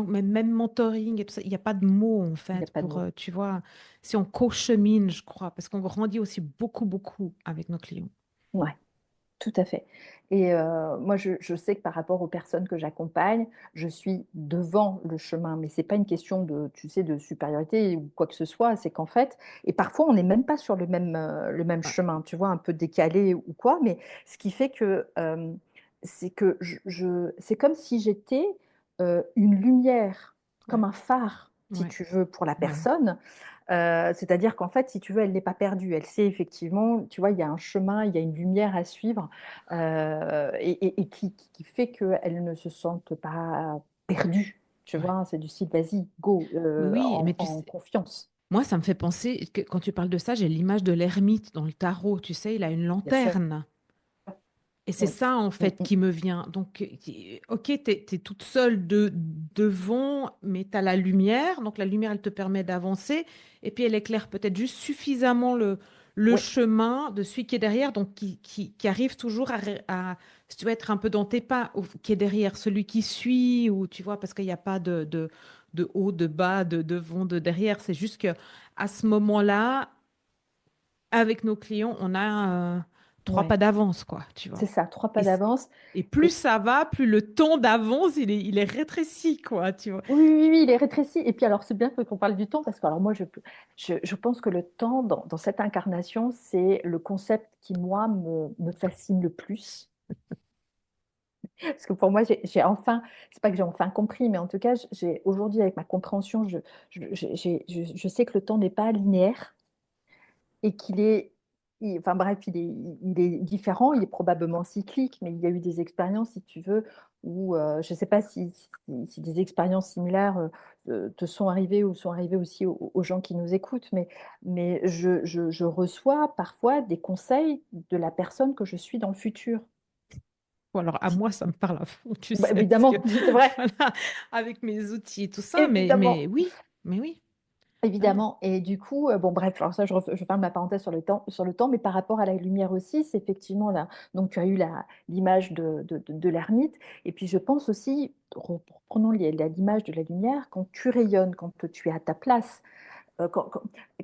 même mentoring et tout ça, il n'y a pas de mots en Il n'y a fait pas de pour, mots. tu vois, si on co-chemine, je crois, parce qu'on grandit aussi beaucoup, beaucoup avec nos clients. Ouais. Tout à fait. Et moi, je sais que par rapport aux personnes que j'accompagne, je suis devant le chemin. Mais c'est pas une question de, tu sais, de supériorité ou quoi que ce soit. C'est qu'en fait, et parfois, on n'est même pas sur le même Ouais, chemin, tu vois, un peu décalé ou quoi. Mais ce qui fait c'est que c'est comme si j'étais une lumière, ouais, comme un phare, si ouais, tu veux, pour la ouais. personne. C'est-à-dire qu'en fait, si tu veux, elle n'est pas perdue. Elle sait effectivement, tu vois, il y a un chemin, il y a une lumière à suivre et qui fait qu'elle ne se sente pas perdue. Tu Ouais. vois, c'est du style, vas-y, go, Oui, oui, en, mais tu en sais, confiance, moi, ça me fait penser que quand tu parles de ça, j'ai l'image de l'ermite dans le tarot, tu sais, il a une bien sûr. lanterne. Et c'est Oui. ça, en Mm, fait, mm. qui me vient. Donc, ok, t'es toute seule devant, mais tu as la lumière. Donc, la lumière, elle te permet d'avancer. Et puis, elle éclaire peut-être juste suffisamment le Oui, chemin de celui qui est derrière, donc qui arrive toujours si tu veux être un peu dans tes pas, qui est derrière celui qui suit, ou tu vois, parce qu'il n'y a pas de haut, de bas, de devant, de derrière. C'est juste que à ce moment-là, avec nos clients, on a trois ouais. pas d'avance, quoi, tu C'est vois. ça, trois Et, pas d'avance. et plus ça va, plus le temps d'avance, il est rétréci, quoi, tu vois. Oui, oui, oui, il est rétréci. Et puis alors, c'est bien qu'on parle du temps, parce que alors moi, je pense que le temps, dans cette incarnation, c'est le concept qui, moi, me fascine le plus. Parce que pour moi, j'ai enfin, c'est pas que j'ai enfin compris, mais en tout cas, aujourd'hui, avec ma compréhension, je sais que le temps n'est pas linéaire et enfin bref, il est différent, il est probablement cyclique, mais il y a eu des expériences, si tu veux, où je ne sais pas si des expériences similaires te sont arrivées ou sont arrivées aussi aux gens qui nous écoutent, mais je reçois parfois des conseils de la personne que je suis dans le futur. Ou alors, à moi, ça me parle à fond, tu Bah, sais, parce que, évidemment, c'est vrai, voilà, avec mes outils et tout ça, mais évidemment. oui, mais oui. Non, non. Évidemment. Et du coup, bon, bref, alors ça, je ferme ma parenthèse sur le temps, mais par rapport à la lumière aussi, c'est effectivement là. Donc, tu as eu l'image de l'ermite. Et puis, je pense aussi, reprenons l'image de la lumière, quand tu rayonnes, quand tu es à ta place.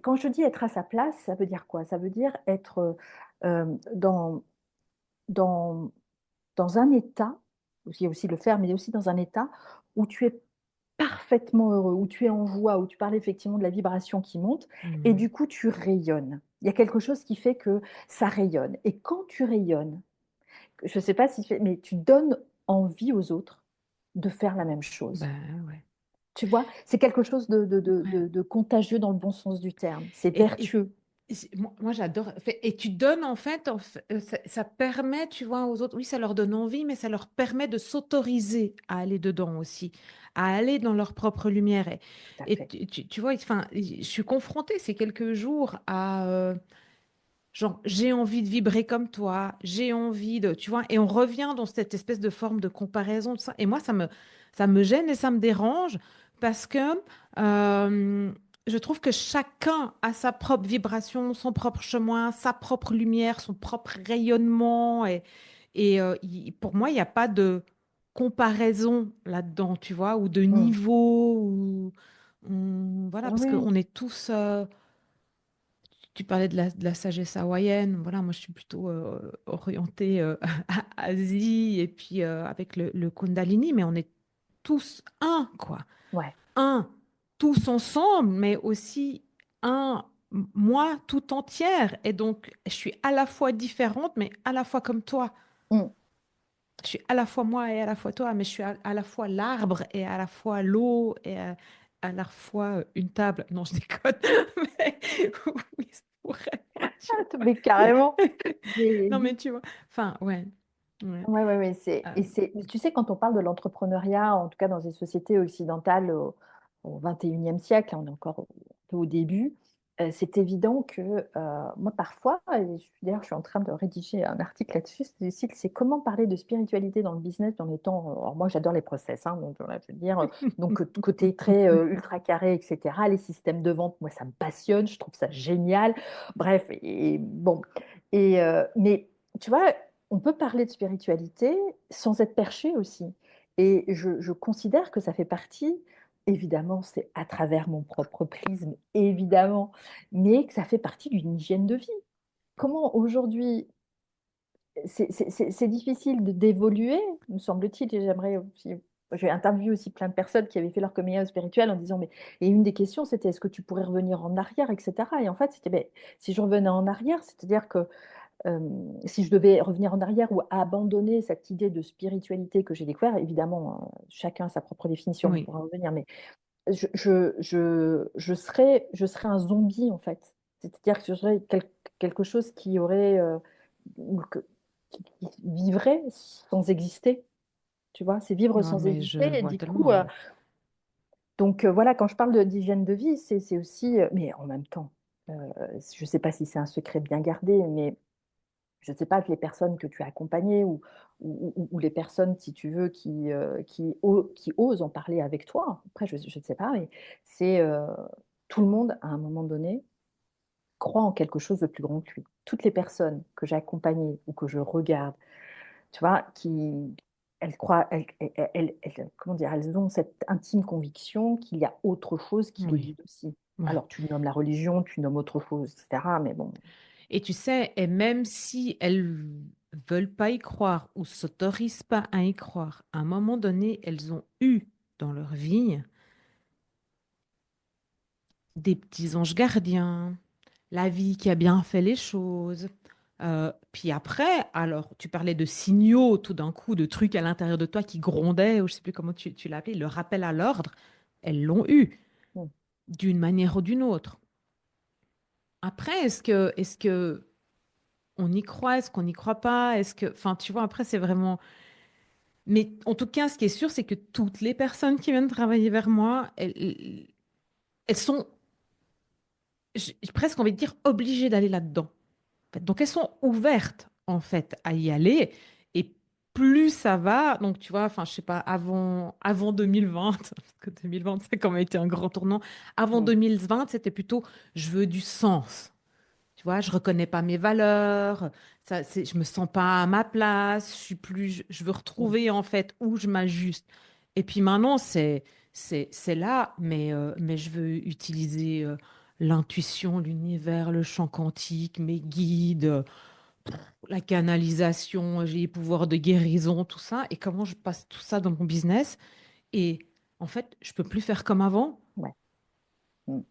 Quand je dis être à sa place, ça veut dire quoi? Ça veut dire être dans, dans, dans un état, il y a aussi le faire, mais il y a aussi dans un état où tu es parfaitement heureux, où tu es en joie, où tu parles effectivement de la vibration qui monte, et Hmm. du coup tu rayonnes. Il y a quelque chose qui fait que ça rayonne. Et quand tu rayonnes, je ne sais pas si, mais tu donnes envie aux autres de faire la même chose. Ben ouais. Tu vois, c'est quelque chose Ouais. de contagieux dans le bon sens du terme. C'est Et vertueux. moi, j'adore. Et tu donnes, ça permet, tu vois, aux autres, oui, ça leur donne envie, mais ça leur permet de s'autoriser à aller dedans aussi, à aller dans leur propre lumière. Et, Tout à et fait. tu vois, enfin, je suis confrontée ces quelques jours à, genre, j'ai envie de vibrer comme toi, j'ai envie de, tu vois, et on revient dans cette espèce de forme de comparaison, tout ça. Et moi, ça me gêne et ça me dérange parce que euh, je trouve que chacun a sa propre vibration, son propre chemin, sa propre lumière, son propre rayonnement. Et pour moi, il n'y a pas de comparaison là-dedans, tu vois, ou de Mm. niveau, voilà, parce Oui, qu'on est tous. tu parlais de la sagesse hawaïenne. Voilà, moi, je suis plutôt orientée Asie et puis avec le Kundalini, mais on est tous un, quoi. Ouais. Un, tous ensemble, mais aussi moi tout entière. Et donc, je suis à la fois différente, mais à la fois comme toi. Mm. Je suis à la fois moi et à la fois toi, mais je suis à la fois l'arbre et à la fois l'eau et à la fois une table. Non, je déconne. Mais oui, ça pourrait. Tu vois. Mais carrément. J'ai- Non, mais tu vois. Enfin, ouais. Ouais. Ouais, ouais, ouais, Euh, tu sais, quand on parle de l'entrepreneuriat, en tout cas dans les sociétés occidentales au 21e siècle, on est encore un peu au début, c'est évident que moi, parfois, et d'ailleurs, je suis en train de rédiger un article là-dessus, c'est comment parler de spiritualité dans le business en étant. Alors, moi, j'adore les process, hein, donc voilà, je veux dire, donc côté très ultra carré, etc. Les systèmes de vente, moi, ça me passionne, je trouve ça génial. Bref, et bon. Mais tu vois, on peut parler de spiritualité sans être perché aussi. Et je considère que ça fait partie, évidemment, c'est à travers mon propre prisme, évidemment, mais que ça fait partie d'une hygiène de vie. Comment aujourd'hui, c'est difficile d'évoluer, me semble-t-il, et j'aimerais aussi. J'ai interviewé aussi plein de personnes qui avaient fait leur coming out spirituel en disant, mais, et une des questions, c'était est-ce que tu pourrais revenir en arrière, etc. Et en fait, c'était, ben, si je revenais en arrière, c'est-à-dire que euh, si je devais revenir en arrière ou abandonner cette idée de spiritualité que j'ai découvert, évidemment, chacun a sa propre définition, on oui, pourra revenir, mais je serais un zombie en fait. C'est-à-dire que je serais quelque chose qui aurait, ou qui vivrait sans exister. Tu vois, c'est vivre ouais, sans mais je exister. Et vois du coup, tellement. donc voilà, quand je parle d'hygiène de vie, c'est aussi, mais en même temps, euh, je ne sais pas si c'est un secret bien gardé, mais je ne sais pas que les personnes que tu as accompagnées ou les personnes, si tu veux, qui osent en parler avec toi, après, je ne sais pas, mais c'est tout le monde, à un moment donné, croit en quelque chose de plus grand que lui. Toutes les personnes que j'ai accompagnées ou que je regarde, tu vois, elles croient, comment dire, elles ont cette intime conviction qu'il y a autre chose qui les Oui, guide aussi. ouais. Alors, tu nommes la religion, tu nommes autre chose, etc. Mais bon, Et tu sais, et même si elles veulent pas y croire ou s'autorisent pas à y croire, à un moment donné, elles ont eu dans leur vie des petits anges gardiens, la vie qui a bien fait les choses. Puis après, alors, tu parlais de signaux tout d'un coup, de trucs à l'intérieur de toi qui grondaient, ou je sais plus comment tu l'as appelé, le rappel à l'ordre, elles l'ont eu hmm, d'une manière ou d'une autre. Après, est-ce que on y croit, est-ce qu'on n'y croit pas, est-ce que, enfin, tu vois, après, c'est vraiment. Mais en tout cas, ce qui est sûr, c'est que toutes les personnes qui viennent travailler vers moi, elles sont, j'ai presque envie de dire, obligées d'aller là-dedans. Fait. Donc, elles sont ouvertes, en fait, à y aller. Et plus ça va, donc tu vois, enfin, je sais pas, avant 2020, parce que 2020, ça a quand même été un grand tournant. Avant hmm, 2020, c'était plutôt, je veux du sens. Tu vois, je reconnais pas mes valeurs, je me sens pas à ma place, je suis plus, je veux hmm, retrouver en fait où je m'ajuste. Et puis maintenant, c'est là, mais je veux utiliser l'intuition, l'univers, le chant quantique, mes guides, la canalisation, j'ai les pouvoirs de guérison, tout ça. Et comment je passe tout ça dans mon business. Et en fait, je peux plus faire comme avant. ouais, hmm,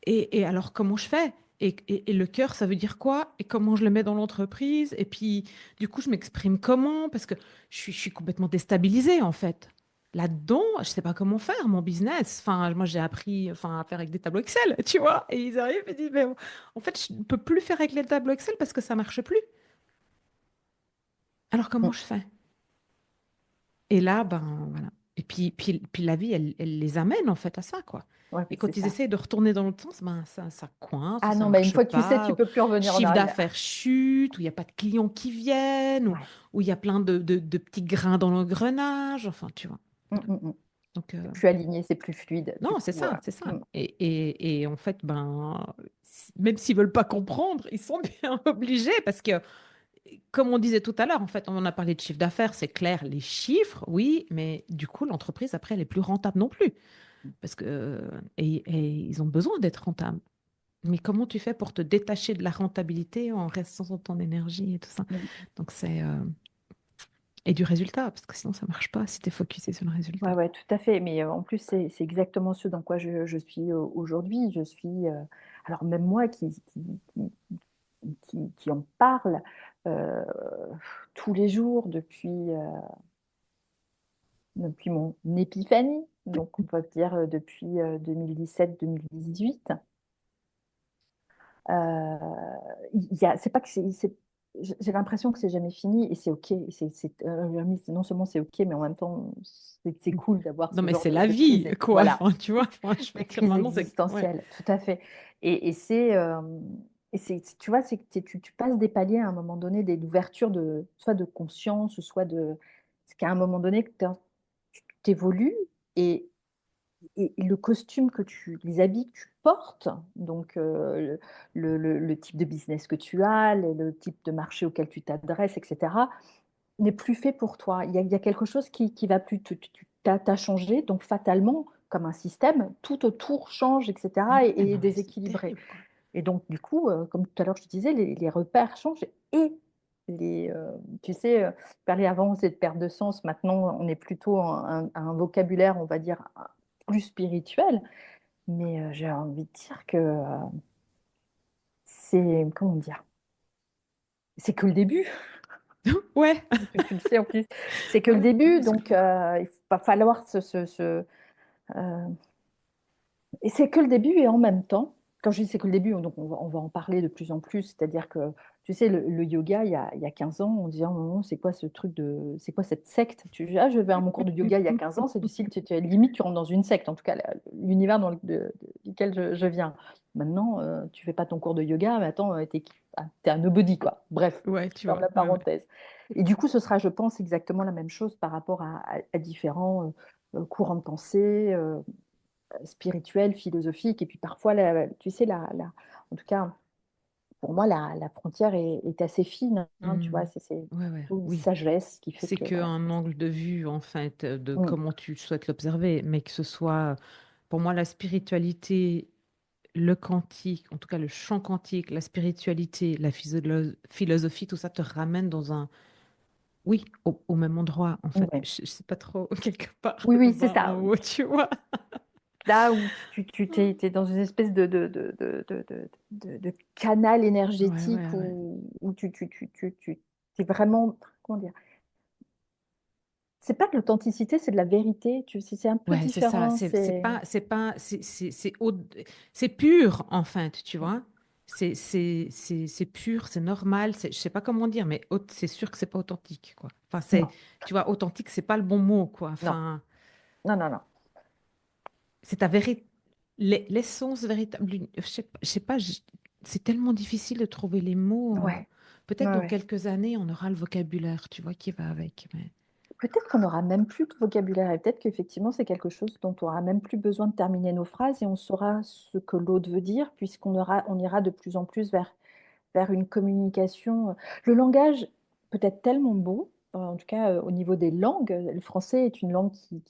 Et alors, comment je fais? Et le cœur, ça veut dire quoi? Et comment je le mets dans l'entreprise? Et puis, du coup, je m'exprime comment? Parce que je suis complètement déstabilisée, en fait. Là-dedans, je sais pas comment faire mon business. Enfin, moi, j'ai appris enfin, à faire avec des tableaux Excel, tu vois. Et ils arrivent et disent, mais en fait, je ne peux plus faire avec les tableaux Excel parce que ça marche plus. Alors, hmm. comment je fais? Et là, ben voilà. Et puis la vie, elle les amène en fait à ça, quoi. Ouais, Et c'est quand ils ça. essayent de retourner dans l'autre sens, ben ça coince, ou Ah ça non, mais une marche fois que tu sais, tu pas, ou peux plus revenir en chiffre arrière. d'affaires chute, ou il n'y a pas de clients qui viennent, Ouais. ou il y a plein de petits grains dans l'engrenage, enfin, tu vois. Mm, Voilà. mm, mm. Donc, C'est plus aligné, c'est plus fluide. Du non, c'est coup, ça, c'est ça. mm, Et en fait, ben, même s'ils veulent pas comprendre, ils sont bien obligés parce que comme on disait tout à l'heure, en fait, on en a parlé de chiffre d'affaires, c'est clair, les chiffres, oui, mais du coup, l'entreprise, après, elle est plus rentable non plus. Parce que, et ils ont besoin d'être rentables. Mais comment tu fais pour te détacher de la rentabilité en restant sur ton énergie et tout ça? Donc c'est et du résultat, parce que sinon ça marche pas si tu es focusé sur le Ouais, résultat. ouais, tout à fait, mais en plus, c'est exactement ce dans quoi je suis aujourd'hui. Je suis, alors même moi qui en parle euh, tous les jours depuis mon épiphanie, donc on va dire depuis 2017-2018. Euh, c'est pas que j'ai l'impression que c'est jamais fini et c'est ok. Non seulement c'est ok, mais en même temps c'est cool d'avoir Non, ce mais genre c'est la de vie, crise. quoi. Voilà, Enfin, tu vois, enfin, je veux des dire, crises maintenant, c'est... Ouais. existentielles, tout à fait. Et, et c'est euh, tu vois, c'est que tu passes des paliers à un moment donné, d'ouverture soit de conscience, soit de, c'est qu'à un moment donné que tu t'évolues et le costume les habits que tu portes, donc le type de business que tu as, le type de marché auquel tu t'adresses, etc., n'est plus fait pour toi. Il y a quelque chose qui va plus. T'as changé, donc fatalement, comme un système, tout autour change, Ah etc., ouais, et est non, mais c'est déséquilibré. terrible, quoi. Et donc, du coup, comme tout à l'heure je te disais, les repères changent et tu sais, parler avant, c'est de perte de sens. Maintenant, on est plutôt à un vocabulaire, on va dire, plus spirituel. Mais j'ai envie de dire que comment dire, c'est que le début. Ouais. Tu le sais en plus, c'est que le Ouais, non, début. mais c'est Donc, clair. il va falloir euh, et c'est que le début et en même temps, quand je dis c'est que le début, donc on va en parler de plus en plus, c'est-à-dire que, tu sais, le yoga, il y a 15 ans, on disait, oh, non, c'est quoi ce truc c'est quoi cette secte? Je vais à mon cours de yoga il y a 15 ans, c'est du style, limite, tu rentres dans une secte, en tout cas, l'univers duquel je viens. Maintenant, tu fais pas ton cours de yoga, mais attends, t'es un nobody, quoi. Bref, Ouais, je tu ferme vois. la Ouais, ouais. parenthèse. Et du coup, ce sera, je pense, exactement la même chose par rapport à différents courants de pensée. Spirituelle, philosophique. Et puis parfois, tu sais, en tout cas, pour moi, la frontière est assez fine. Hein, tu vois, Hmm. c'est Ouais, ouais, plutôt une oui. sagesse qui fait C'est que, voilà. qu'un angle de vue, en fait, de Mm. comment tu souhaites l'observer, mais que ce soit, pour moi, la spiritualité, le quantique, en tout cas le champ quantique, la spiritualité, la philosophie, tout ça te ramène dans un, oui, au même endroit, en fait. Ouais. Je sais pas trop, quelque part Oui, oui, c'est bas en ça. haut, tu vois. Là où t'es dans une espèce de canal Ouais, énergétique ouais, ouais. où t'es vraiment, comment dire, c'est pas de l'authenticité, c'est de la vérité. C'est un peu Ouais, c'est ça. différent. C'est pur, en fait, tu vois. C'est pur, c'est normal. Je sais pas comment dire, mais c'est sûr que c'est pas authentique, quoi. Enfin, Non, tu vois, authentique, c'est pas le bon mot, quoi. non, Enfin, non, non, non. c'est ta vérité, l'essence véritable. Je sais pas, c'est tellement difficile de trouver les mots. Ouais, Peut-être ouais, dans ouais. quelques années, on aura le vocabulaire, tu vois, qui va avec. Mais... Peut-être qu'on n'aura même plus de vocabulaire et peut-être qu'effectivement c'est quelque chose dont on n'aura même plus besoin de terminer nos phrases et on saura ce que l'autre veut dire on ira de plus en plus vers une communication. Le langage peut être tellement beau, en tout cas au niveau des langues. Le français est une langue qui,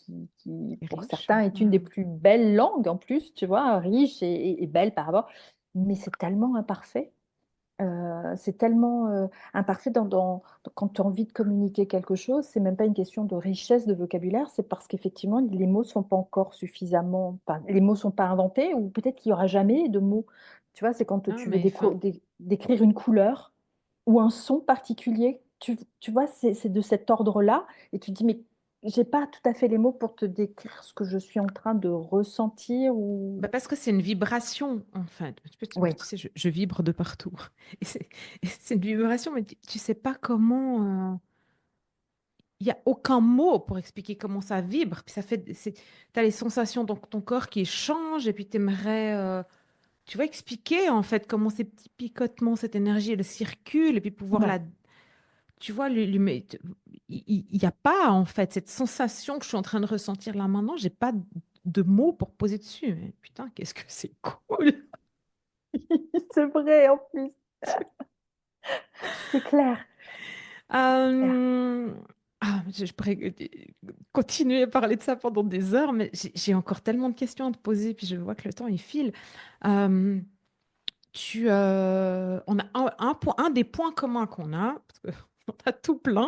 C'est pour riche. certains, est une des plus belles langues en plus, tu vois, riche et belle par rapport, mais c'est tellement imparfait. C'est tellement imparfait quand tu as envie de communiquer quelque chose, c'est même pas une question de richesse de vocabulaire, c'est parce qu'effectivement les mots sont pas encore suffisamment, enfin, les mots sont pas inventés ou peut-être qu'il y aura jamais de mots. Tu vois, c'est quand Non, tu veux mais enfin. décrire une couleur ou un son particulier, tu vois, c'est de cet ordre-là et tu te dis mais j'ai pas tout à fait les mots pour te décrire ce que je suis en train de ressentir ou Bah, parce que c'est une vibration, en fait. Tu ouais, sais, je vibre de partout. Et c'est une vibration, mais tu sais pas comment. Il y a aucun mot pour expliquer comment ça vibre. Puis ça fait. Tu as les sensations dans ton corps qui changent, et puis tu aimerais. Tu vas expliquer, en fait, comment ces petits picotements, cette énergie, elle circule, et puis pouvoir ouais. la. Tu vois, mais il n'y a pas, en fait, cette sensation que je suis en train de ressentir là maintenant. J'ai pas de mots pour poser dessus. Mais putain, qu'est-ce que c'est cool! C'est vrai en plus, c'est clair. Clair. Euh, je pourrais continuer à parler de ça pendant des heures, mais j'ai encore tellement de questions à te poser, puis je vois que le temps il file. Euh, on a un des points communs qu'on a, parce qu'on a tout plein,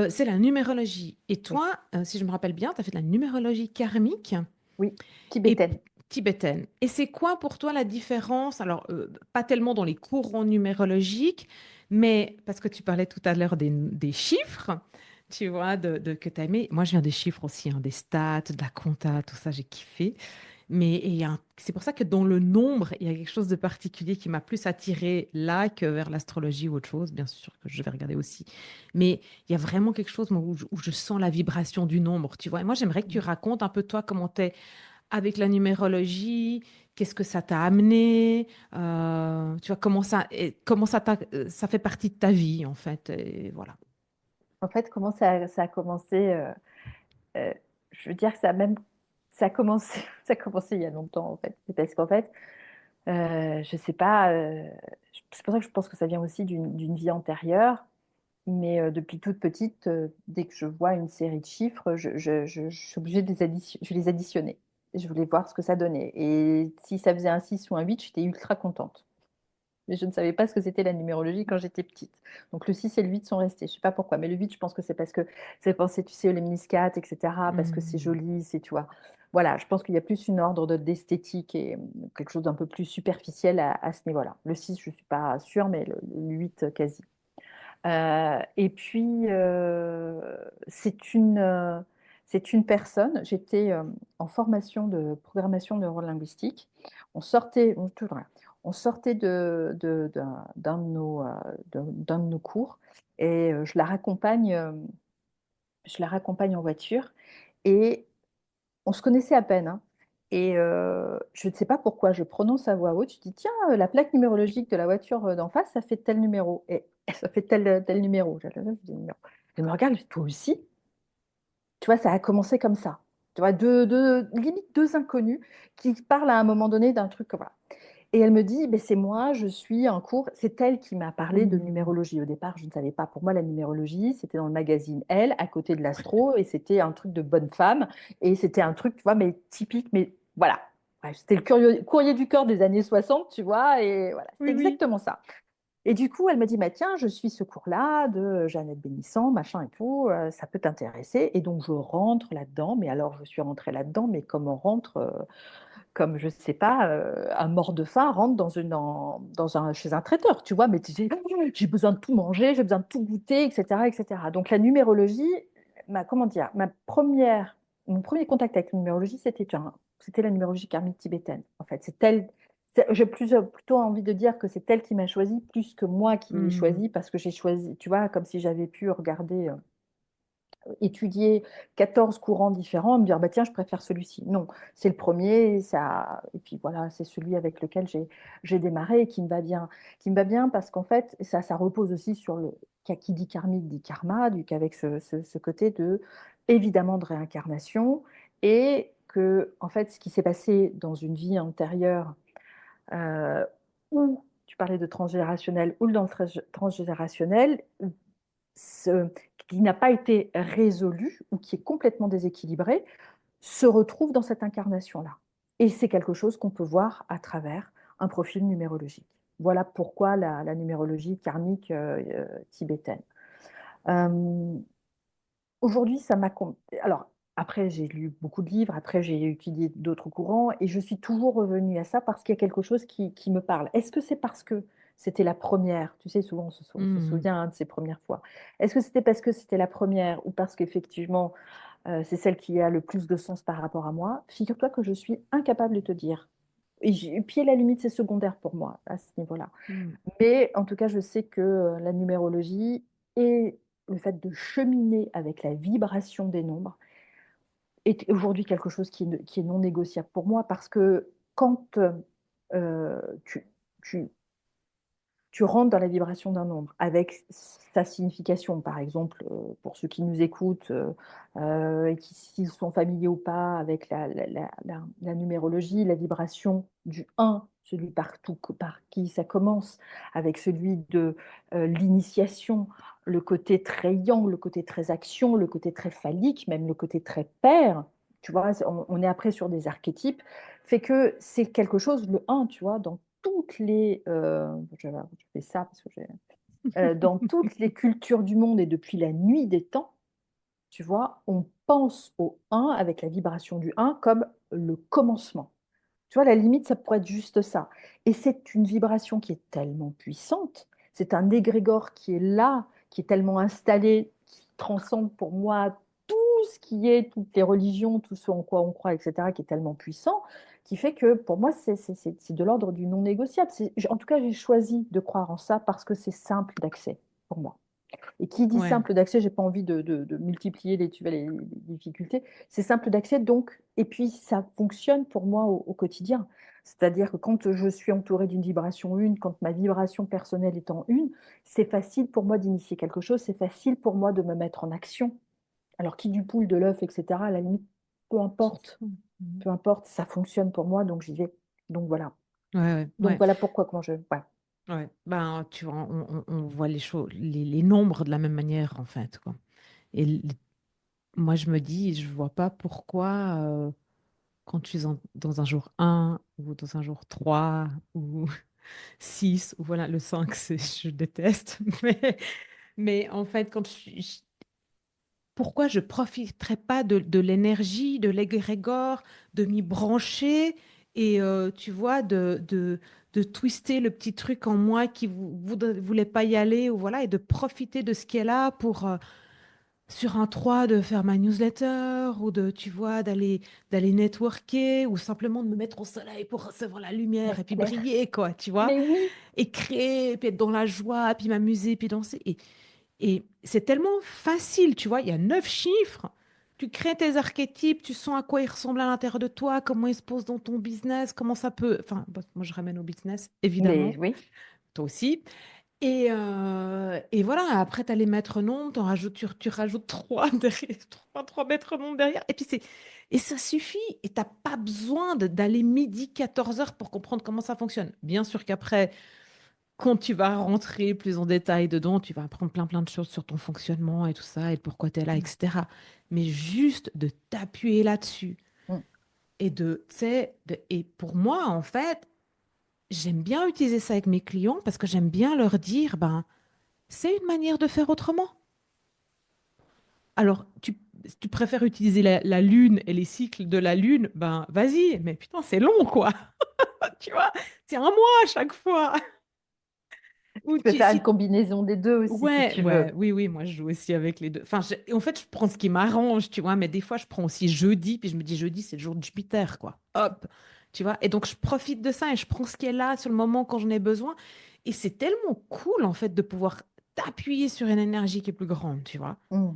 c'est la numérologie. Et Oui, toi, si je me rappelle bien, tu as fait de la numérologie karmique oui, et tibétaine. tibétaine. Et c'est quoi pour toi la différence? Alors, pas tellement dans les courants numérologiques, mais parce que tu parlais tout à l'heure des chiffres, tu vois, que tu as aimé. Moi, je viens des chiffres aussi, hein, des stats, de la compta, tout ça, j'ai kiffé. Mais c'est pour ça que dans le nombre, il y a quelque chose de particulier qui m'a plus attiré là que vers l'astrologie ou autre chose. Bien sûr que je vais regarder aussi. Mais il y a vraiment quelque chose moi, où je sens la vibration du nombre, tu vois. Et moi, j'aimerais que tu racontes un peu toi comment tu es avec la numérologie, qu'est-ce que ça t'a amené, tu vois, comment ça fait partie de ta vie, en fait. Et voilà. En fait, comment ça a commencé euh, je veux dire que ça a commencé, ça a commencé il y a longtemps, en fait. C'est parce qu'en fait, je sais pas, c'est pour ça que je pense que ça vient aussi d'une vie antérieure. Mais depuis toute petite, dès que je vois une série de chiffres, je suis obligée de je les additionnais. Et je voulais voir ce que ça donnait. Et si ça faisait un 6 ou un 8, j'étais ultra contente. Mais je ne savais pas ce que c'était la numérologie quand j'étais petite. Donc le 6 et le 8 sont restés. Je ne sais pas pourquoi. Mais le 8, je pense que c'est parce que c'est pensé, tu sais, aux lemniscates, etc. Parce que c'est Hmm. joli, c'est, tu vois. Voilà, je pense qu'il y a plus une ordre d'esthétique et quelque chose d'un peu plus superficiel à ce niveau-là. Le 6, je ne suis pas sûre, mais le 8, quasi. Et puis, c'est une personne, j'étais en formation de programmation neurolinguistique. On sortait d'un de nos cours et je la raccompagne en voiture et on se connaissait à peine, hein. Et je ne sais pas pourquoi, je prononce à voix haute, je dis, tiens, la plaque numérologique de la voiture d'en face, ça fait tel numéro. Et ça fait tel numéro. Je dis, numéro. Elle me regarde, je dis, toi aussi. Tu vois, ça a commencé comme ça. Tu vois, limite deux inconnus qui parlent à un moment donné d'un truc. Voilà. Et elle me dit, ben, c'est moi, je suis un cours. C'est elle qui m'a parlé de Hmm. numérologie. Au départ, je ne savais pas. Pour moi, la numérologie, c'était dans le magazine Elle, à côté de l'astro, et c'était un truc de bonne femme. Et c'était un truc, tu vois, mais typique, mais voilà. Bref, c'était le courrier du cœur des années 60, tu vois, et voilà, c'était Oui, oui. exactement ça. Et du coup, elle me dit, bah, tiens, je suis ce cours-là de Jeannette Bénisson, machin et tout, ça peut t'intéresser. Et donc, je rentre là-dedans, mais alors, je suis rentrée là-dedans, mais comme on rentre, comme, je sais pas, un mort de faim rentre chez un traiteur, tu vois, mais tu sais, j'ai besoin de tout manger, j'ai besoin de tout goûter, etc., etc. Donc, la numérologie, comment dire, mon premier contact avec la numérologie, c'était la numérologie karmique tibétaine. En fait, j'ai plutôt envie de dire que c'est elle qui m'a choisi plus que moi qui l'ai Hmm. choisi parce que j'ai choisi, tu vois, comme si j'avais pu regarder étudier 14 courants différents et me dire, bah, tiens, je préfère celui-ci. Non, c'est le premier, et puis voilà, c'est celui avec lequel j'ai démarré et qui me va bien. Qui me va bien parce qu'en fait, ça repose aussi sur qui dit karmique dit karma, donc avec ce côté évidemment, de réincarnation et que, en fait, ce qui s'est passé dans une vie antérieure, euh, ou tu parlais de transgénérationnel, ou dans le transgénérationnel, ce, qui n'a pas été résolu ou qui est complètement déséquilibré, se retrouve dans cette incarnation-là. Et c'est quelque chose qu'on peut voir à travers un profil numérologique. Voilà pourquoi la numérologie karmique tibétaine. Euh, Aujourd'hui, ça m'a... Alors, après, j'ai lu beaucoup de livres, après, j'ai étudié d'autres courants, et je suis toujours revenue à ça parce qu'il y a quelque chose qui me parle. Est-ce que c'est parce que c'était la première? Tu sais, souvent, on se Hmm. souvient hein, de ces premières fois. Est-ce que c'était parce que c'était la première ou parce qu'effectivement, c'est celle qui a le plus de sens par rapport à moi? Figure-toi que je suis incapable de te dire. Et puis, à la limite, c'est secondaire pour moi à ce niveau-là. Hmm. Mais en tout cas, je sais que la numérologie et le fait de cheminer avec la vibration des nombres est aujourd'hui quelque chose qui est non négociable pour moi parce que quand euh, tu, tu, tu rentres dans la vibration d'un nombre avec sa signification, par exemple, pour ceux qui nous écoutent et qui, s'ils sont familiers ou pas avec la numérologie, la vibration du un, celui par qui ça commence, avec celui de l'initiation, le côté très yang, le côté très action, le côté très phallique, même le côté très père, tu vois, on est après sur des archétypes, fait que c'est quelque chose, le un, tu vois, dans toutes les, je fais ça parce que dans toutes les cultures du monde et depuis la nuit des temps, tu vois, on pense au un avec la vibration du un comme le commencement. Tu vois, à la limite, ça pourrait être juste ça. Et c'est une vibration qui est tellement puissante, c'est un égrégore qui est là, qui est tellement installé, qui transcende pour moi tout ce qui est, toutes les religions, tout ce en quoi on croit, etc., qui est tellement puissant, qui fait que pour moi, c'est de l'ordre du non négociable. En tout cas, j'ai choisi de croire en ça parce que c'est simple d'accès pour moi. Et qui dit Ouais, simple d'accès, j'ai pas envie de multiplier tu vois, les difficultés. C'est simple d'accès, donc, et puis ça fonctionne pour moi au quotidien. C'est-à-dire que quand je suis entourée d'une vibration une, quand ma vibration personnelle est en une, c'est facile pour moi d'initier quelque chose, c'est facile pour moi de me mettre en action. Alors, qui du poule, de l'œuf, etc., à la limite, peu s'en importe, fout. Mhm. peu importe, ça fonctionne pour moi, donc j'y vais. Donc voilà. Ouais, ouais, Donc ouais. voilà pourquoi quand je... Ouais. Ouais. Ben, tu vois, on voit les choses, les nombres de la même manière, en fait, quoi. Et moi, je me dis, je vois pas pourquoi, quand tu es dans un jour un ou dans un jour 3 ou 6 ou voilà, le 5 je déteste. Mais en fait, pourquoi je profiterais pas de l'énergie, de l'égrégore, de m'y brancher et tu vois, de twister le petit truc en moi qui voulait pas y aller ou voilà, et de profiter de ce qui est là pour sur un 3 de faire ma newsletter ou de, tu vois, d'aller networker ou simplement de me mettre au soleil pour recevoir la lumière Mais et puis Claire, briller, quoi, tu vois, mais oui, et créer, puis être dans la joie, puis m'amuser, puis danser. Et c'est tellement facile, tu vois, il y a 9 chiffres. Tu crées tes archétypes, tu sens à quoi ils ressemblent à l'intérieur de toi, comment ils se posent dans ton business, comment ça peut... Enfin, bah, moi, je ramène au business, mais évidemment, oui. toi aussi. Et voilà, après, tu as les maîtres nombres, tu rajoutes 3 derrière, 3 maîtres nombres derrière. Et ça suffit. Et tu n'as pas besoin d'aller midi 14 heures pour comprendre comment ça fonctionne. Bien sûr qu'après, quand tu vas rentrer plus en détail dedans, tu vas apprendre plein de choses sur ton fonctionnement et tout ça, et pourquoi tu es là, Mm. etc. Mais juste de t'appuyer là-dessus Mm. et tu sais, et pour moi, en fait, j'aime bien utiliser ça avec mes clients parce que j'aime bien leur dire, ben, c'est une manière de faire autrement. Alors, tu préfères utiliser la lune et les cycles de la lune, ben, vas-y, mais putain, c'est long, quoi. Tu vois, c'est un mois à chaque fois. Ou Tu peux tu, faire une si combinaison des deux aussi si Ouais, tu ouais, veux. oui, oui, moi je joue aussi avec les deux. Enfin, en fait, je prends ce qui m'arrange, tu vois, mais des fois je prends aussi jeudi, puis je me dis jeudi, c'est le jour de Jupiter, quoi. Hop, tu vois. Et donc je profite de ça et je prends ce qui est là sur le moment quand j'en ai besoin. Et c'est tellement cool, en fait, de pouvoir t'appuyer sur une énergie qui est plus grande, tu vois. Mm.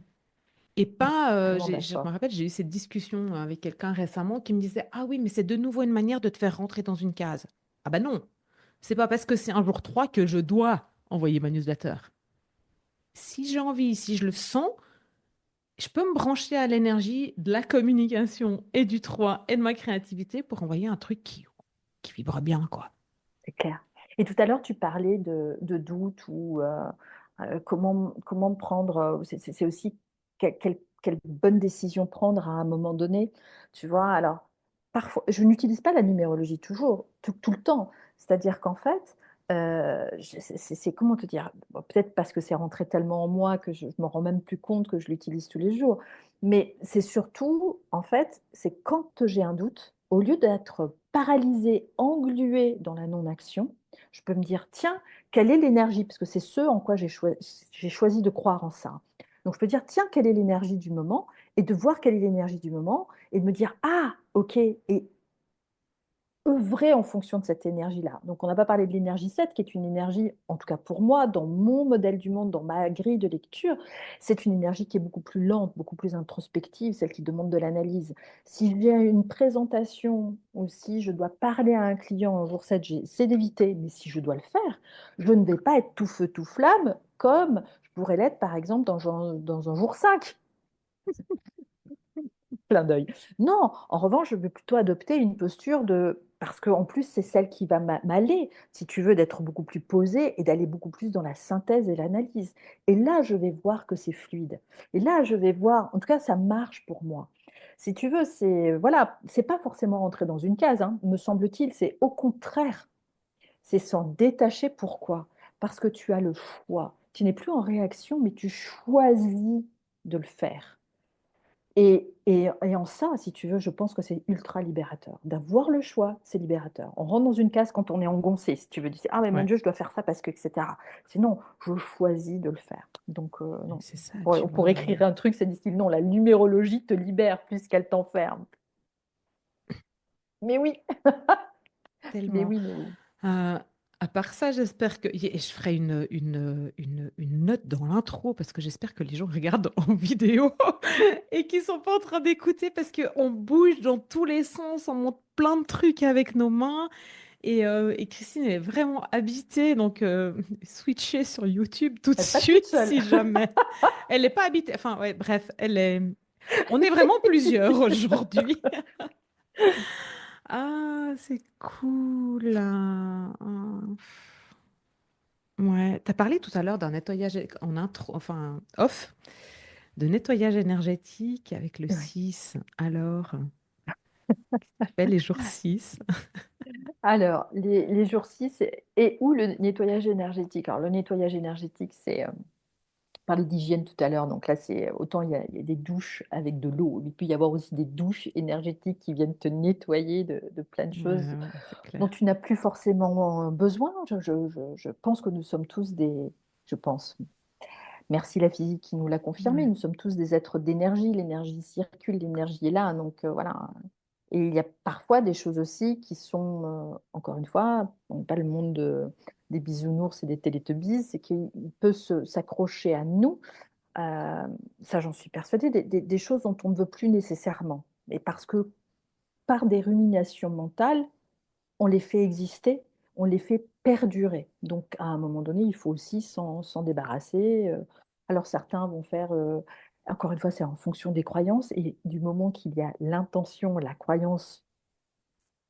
Et pas, Tellement je me d'accord. rappelle, j'ai eu cette discussion avec quelqu'un récemment qui me disait, ah oui, mais c'est de nouveau une manière de te faire rentrer dans une case. Ah ben non, c'est pas parce que c'est un jour 3 que je dois envoyer ma newsletter. Si j'ai envie, si je le sens, je peux me brancher à l'énergie de la communication et du 3 et de ma créativité pour envoyer un truc qui vibre bien, quoi. C'est clair. Et tout à l'heure, tu parlais de doute ou comment prendre, c'est aussi quelle bonne décision prendre à un moment donné. Tu vois, alors, parfois, je n'utilise pas la numérologie toujours, tout le temps. C'est-à-dire qu'en fait, comment te dire, bon, peut-être parce que c'est rentré tellement en moi que je ne me rends même plus compte que je l'utilise tous les jours. Mais c'est surtout, en fait, c'est quand j'ai un doute, au lieu d'être paralysée, engluée dans la non-action, je peux me dire, tiens, quelle est l'énergie? Parce que c'est ce en quoi j'ai choisi de croire en ça. Donc je peux dire, tiens, quelle est l'énergie du moment? Et de voir quelle est l'énergie du moment et de me dire, ah, ok, et œuvrer en fonction de cette énergie-là. Donc, on n'a pas parlé de l'énergie 7, qui est une énergie, en tout cas pour moi, dans mon modèle du monde, dans ma grille de lecture, c'est une énergie qui est beaucoup plus lente, beaucoup plus introspective, celle qui demande de l'analyse. Si j'ai une présentation ou si je dois parler à un client en jour 7, j'essaie d'éviter, mais si je dois le faire, je ne vais pas être tout feu, tout flamme, comme je pourrais l'être, par exemple, dans un jour 5. Plein d'œil. Non, en revanche, je vais plutôt adopter une posture de... Parce qu'en plus, c'est celle qui va m'aller, si tu veux, d'être beaucoup plus posée et d'aller beaucoup plus dans la synthèse et l'analyse. Et là, je vais voir que c'est fluide. Et là, je vais voir, en tout cas, ça marche pour moi. Si tu veux, c'est... Voilà, c'est pas forcément rentrer dans une case, hein, me semble-t-il, c'est au contraire. c'est s'en détacher. Pourquoi? Parce que tu as le choix. Tu n'es plus en réaction, mais tu choisis de le faire. Et en ça, si tu veux, je pense que c'est ultra libérateur. D'avoir le choix, c'est libérateur. On rentre dans une case quand on est engoncé, si tu veux. Tu dis: «Ah mais mon Ouais, Dieu, je dois faire ça parce que» et cetera. Sinon, je choisis de le faire. Donc non, c'est ça, on tu vois. pourrait écrire un truc, c'est du style: «Non, la numérologie te libère plus qu'elle t'enferme». Mais oui, mais Tellement. oui, mais oui. Euh, à part ça, j'espère que... Et je ferai une note dans l'intro parce que j'espère que les gens regardent en vidéo et qu'ils sont pas en train d'écouter parce qu'on bouge dans tous les sens, on monte plein de trucs avec nos mains. Et Christine elle est vraiment habitée, donc switchez sur YouTube tout de Elle est pas toute suite seule. si jamais. Elle n'est pas habitée, enfin ouais, bref, elle est... On est vraiment plusieurs aujourd'hui. Ah, c'est cool. Ouais, t'as parlé tout à l'heure d'un nettoyage en intro, enfin off, de nettoyage énergétique avec le Ouais. 6. Alors, tu fais les jours 6. Alors, les jours 6 et ou le nettoyage énergétique. Alors, le nettoyage énergétique, c'est, on parlait d'hygiène tout à l'heure, donc là, c'est autant il y a des douches avec de l'eau, il peut y avoir aussi des douches énergétiques qui viennent te nettoyer de plein de Ouais, choses ouais, c'est dont clair. tu n'as plus forcément besoin. Je pense que nous sommes tous je pense, merci la physique qui nous l'a confirmé, Ouais, nous sommes tous des êtres d'énergie, l'énergie circule, l'énergie est là, donc voilà. Et il y a parfois des choses aussi qui sont, encore une fois, on n'est pas le monde des bisounours et des télétubbies, c'est qu'il peut s'accrocher à nous, ça j'en suis persuadée, des choses dont on ne veut plus nécessairement. Et parce que par des ruminations mentales, on les fait exister, on les fait perdurer. Donc à un moment donné, il faut aussi s'en débarrasser. Alors certains vont faire, encore une fois, c'est en fonction des croyances et du moment qu'il y a l'intention, la croyance,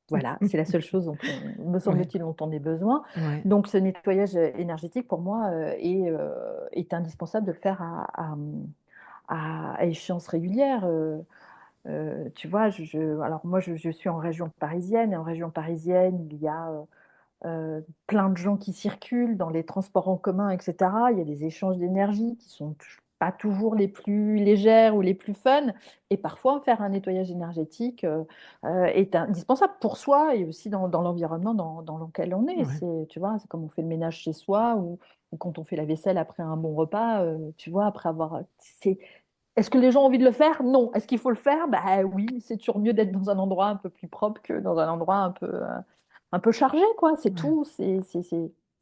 voilà, c'est la seule chose dont me ouais, semble-t-il, dont on ait besoin. ouais. Donc ce nettoyage, énergétique pour moi, est indispensable de le faire à échéance régulière. Tu vois, alors moi je suis en région parisienne et en région parisienne, il y a, plein de gens qui circulent dans les transports en commun et cetera. Il y a des échanges d'énergie qui sont pas toujours les plus légères ou les plus fun et parfois faire un nettoyage énergétique, est indispensable pour soi et aussi dans l'environnement dans lequel on est. Ouais. C'est tu vois, c'est comme on fait le ménage chez soi ou quand on fait la vaisselle après un bon repas, tu vois, après avoir, c'est est-ce que les gens ont envie de le faire? Non. Est-ce qu'il faut le faire? Bah oui, c'est toujours mieux d'être dans un endroit un peu plus propre que dans un endroit un peu chargé, quoi. C'est Ouais, tout.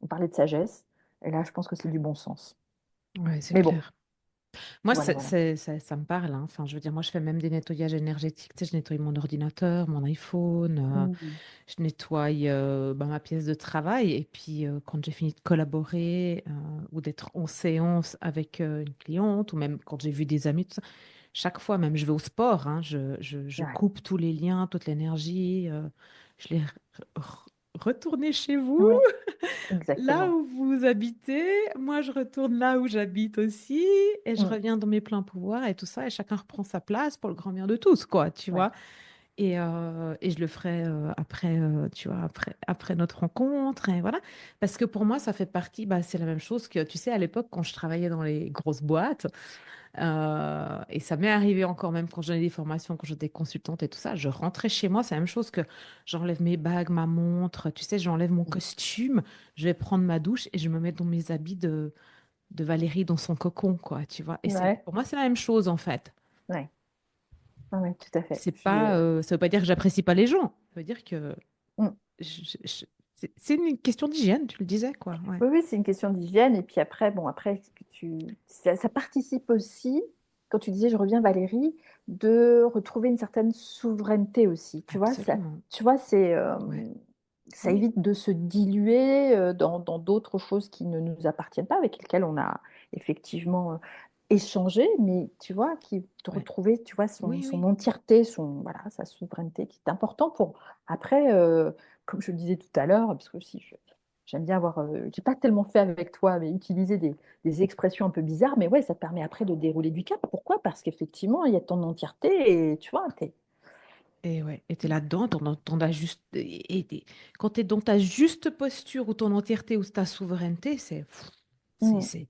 On parlait de sagesse, et là, je pense que c'est du bon sens. ouais, c'est Mais bon, clair. Moi, voilà, voilà. ça me parle, hein. Enfin, je veux dire, moi, je fais même des nettoyages énergétiques. Tu sais, je nettoie mon ordinateur, mon iPhone, Mmh. je nettoie bah, ma pièce de travail. Et puis, quand j'ai fini de collaborer ou d'être en séance avec une cliente, ou même quand j'ai vu des amis, tout ça, chaque fois, même je vais au sport, hein, je Ouais, coupe tous les liens, toute l'énergie. Je les retournez chez vous. ouais, Là exactement. où vous habitez, moi je retourne là où j'habite aussi et je Mmh. reviens dans mes pleins pouvoirs et tout ça et chacun reprend sa place pour le grand bien de tous, quoi, tu Ouais. vois. Et je le ferai après, tu vois, après notre rencontre et voilà. Parce que pour moi, ça fait partie, bah, c'est la même chose que, tu sais, à l'époque, quand je travaillais dans les grosses boîtes, et ça m'est arrivé encore même quand je donnais des formations, quand j'étais consultante et tout ça, je rentrais chez moi, c'est la même chose que j'enlève mes bagues, ma montre, tu sais, j'enlève mon Mmh. costume, je vais prendre ma douche et je me mets dans mes habits de Valérie dans son cocon, quoi, tu vois. Et Ouais, pour moi, c'est la même chose en fait. ouais. Ouais, ouais, tout à fait. C'est pas, ça veut pas dire que j'apprécie pas les gens, ça veut dire que Mmh. c'est une question d'hygiène, tu le disais, quoi. Ouais, Oui, oui, c'est une question d'hygiène. Et puis après, bon, après, ça participe aussi, quand tu disais, je reviens Valérie, de retrouver une certaine souveraineté aussi. Tu vois, absolument. c'est, Ouais, ça oui, évite de se diluer dans d'autres choses qui ne nous appartiennent pas, avec lesquelles on a effectivement échangé, mais tu vois, qui de ouais, retrouver, tu vois, oui, son oui. entièreté, voilà, sa souveraineté, qui est important pour après, comme je le disais tout à l'heure, parce que aussi j'aime bien avoir, j'ai pas tellement fait avec toi, mais utiliser des expressions un peu bizarres, mais ouais, ça te permet après de dérouler du cap. Pourquoi? Parce qu'effectivement, il y a ton entièreté et tu vois, Et ouais, et t'es là-dedans, t'en as juste, quand t'es dans ta juste posture ou ton entièreté ou ta souveraineté, Mm, c'est,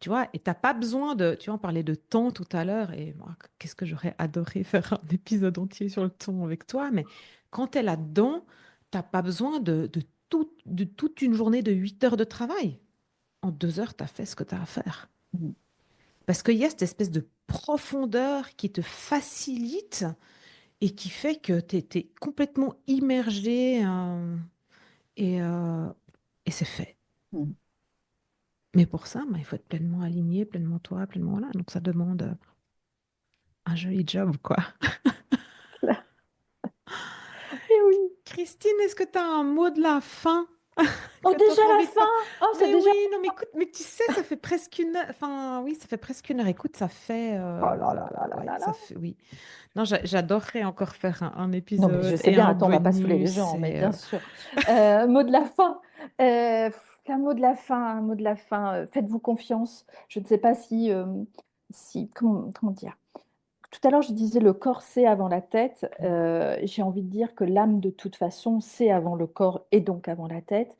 tu vois, et t'as pas besoin de, tu vois, on parlait de temps tout à l'heure, et moi, qu'est-ce que j'aurais adoré faire un épisode entier sur le temps avec toi, mais quand t'es là-dedans, t'as pas besoin de toute une journée de 8 heures de travail. En 2 heures, t'as fait ce que t'as à faire. mm, Parce qu'il y a cette espèce de profondeur qui te facilite et qui fait que tu es complètement immergé et, euh, et c'est fait. mm. Mais pour ça, il faut être pleinement aligné, pleinement toi, pleinement là. Donc ça demande un joli job, quoi. Et oui. Christine, est-ce que tu as un mot de la fin Oh, que tu déjà aurais la envie de fin! pas. Oh, c'est Mais déjà. oui, non, mais écoute, mais tu sais, ça fait presque une heure. Enfin, oui, ça fait presque une heure. Écoute, ça fait. Oh là là là là Ouais, là ça là. fait. Oui. Non, j'adorerais encore faire un Non, mais je épisode sais et bien, un attends, on va pas saouler les bonus. gens, mais bien sûr. Mot de la fin. Un mot de la fin, un mot de la fin. Faites-vous confiance. Je ne sais pas comment dire. Tout à l'heure, je disais le corps sait avant la tête. J'ai envie de dire que l'âme, de toute façon, sait avant le corps et donc avant la tête.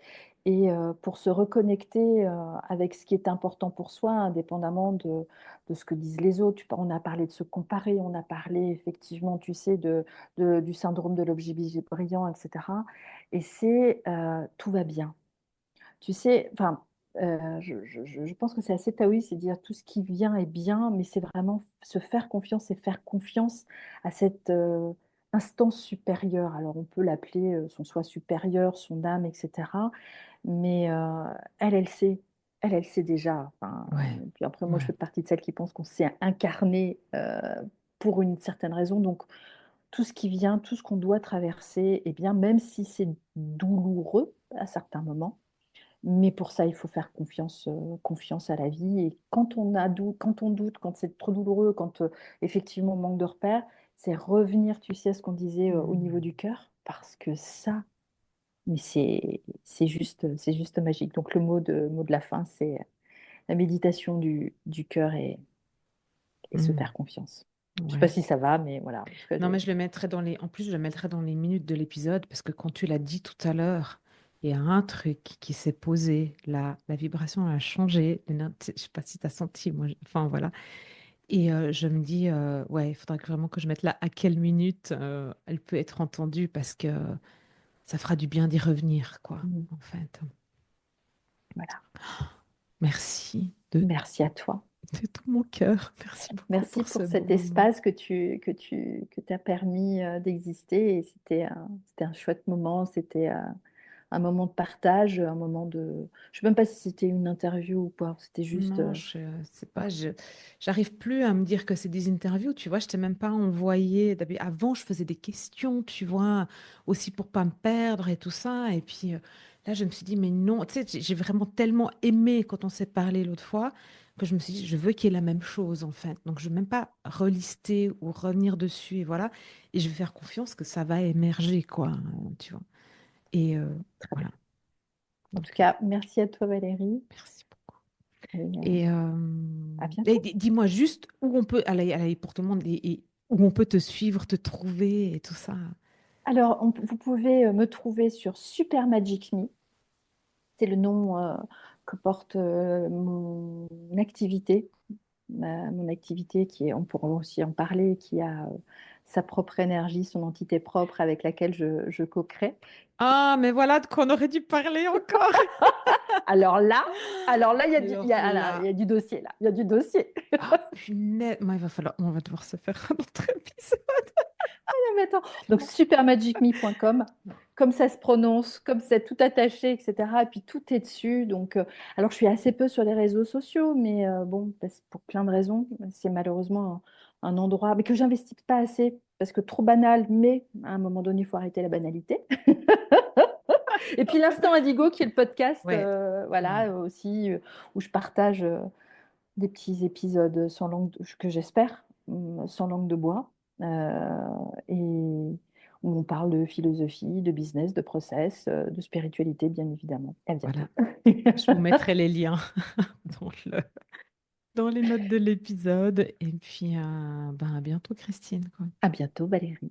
Et pour se reconnecter avec ce qui est important pour soi, indépendamment de ce que disent les autres. On a parlé de se comparer, on a parlé effectivement, tu sais, du syndrome de l'objet brillant, etc. Et c'est tout va bien. Tu sais, enfin, je pense que c'est assez taoïste, c'est dire tout ce qui vient est bien, mais c'est vraiment se faire confiance et faire confiance à cette instance supérieure. Alors, on peut l'appeler son soi supérieur, son âme, etc. Mais elle sait. Elle sait déjà. Enfin, Ouais, puis après, moi, je ouais. fais partie de celles qui pensent qu'on s'est incarné pour une certaine raison. Donc, tout ce qui vient, tout ce qu'on doit traverser, eh bien, même si c'est douloureux à certains moments, mais pour ça, il faut faire confiance à la vie. Et quand on doute, quand c'est trop douloureux, quand effectivement on manque de repères, c'est revenir, tu sais, à ce qu'on disait au niveau Hmm. du cœur, parce que ça, mais c'est juste magique. Donc le mot de la fin, c'est la méditation du cœur et se Hmm. faire confiance. Je sais pas Ouais. si ça va, mais voilà. En tout cas, Non, mais je le mettrai dans en plus, je le mettrai dans les minutes de l'épisode parce que quand tu l'as dit tout à l'heure, il y a un truc qui s'est posé, la vibration a changé, les notes, je sais pas si tu as senti, moi, enfin voilà. Et je me dis, ouais, il faudra vraiment que je mette là à quelle minute elle peut être entendue parce que ça fera du bien d'y revenir, quoi, mm, en fait. voilà. Merci Merci à toi. de tout mon cœur. Merci beaucoup Merci pour ce pour beau cet moment. espace que t'as permis d'exister. Et c'était un chouette moment. C'était un moment de partage, un moment de. Je sais même pas si c'était une interview ou pas. C'était juste. Non, je sais pas, j'arrive plus à me dire que c'est des interviews, tu vois, je t'ai même pas envoyé. Avant, je faisais des questions, tu vois, aussi pour pas me perdre et tout ça. Et puis là, je me suis dit, mais non, tu sais, j'ai vraiment tellement aimé quand on s'est parlé l'autre fois que je me suis dit, je veux qu'il y ait la même chose en fait. Donc, je ne veux même pas relister ou revenir dessus et voilà. Et je vais faire confiance que ça va émerger, quoi, tu vois. Et Très bien. voilà. En tout Donc, cas, merci à toi, Valérie. merci. Et Et, à bientôt. dis-moi juste où on peut, allez, pour tout le monde, et où on peut te suivre, te trouver et tout ça. Alors, vous pouvez me trouver sur Super Magic Me. C'est le nom que porte mon activité. Mon activité qui est, on pourra aussi en parler, qui a sa propre énergie, son entité propre avec laquelle je co-crée. Ah, mais voilà de quoi on aurait dû parler encore. Alors là, alors là, Alors il y là, a du dossier là, il y a du dossier. ah punaise, moi, on va devoir se faire un autre épisode. Non, mais attends. Donc Tellement. supermagicme.com, comme ça se prononce, comme c'est tout attaché, etc. Et puis tout est dessus. Donc, alors je suis assez peu sur les réseaux sociaux, mais bon, pour plein de raisons, c'est malheureusement un endroit, mais que j'investis pas assez parce que trop banal. Mais à un moment donné, il faut arrêter la banalité. Et puis l'instant Indigo, qui est le podcast, Ouais, voilà ouais, aussi où je partage des petits épisodes sans langue, que j'espère, sans langue de bois, et où on parle de philosophie, de business, de process, de spiritualité, bien évidemment. À bientôt. voilà. Je vous mettrai les liens dans dans les notes de l'épisode. Et puis, ben, à bientôt, Christine, quoi. À bientôt, Valérie.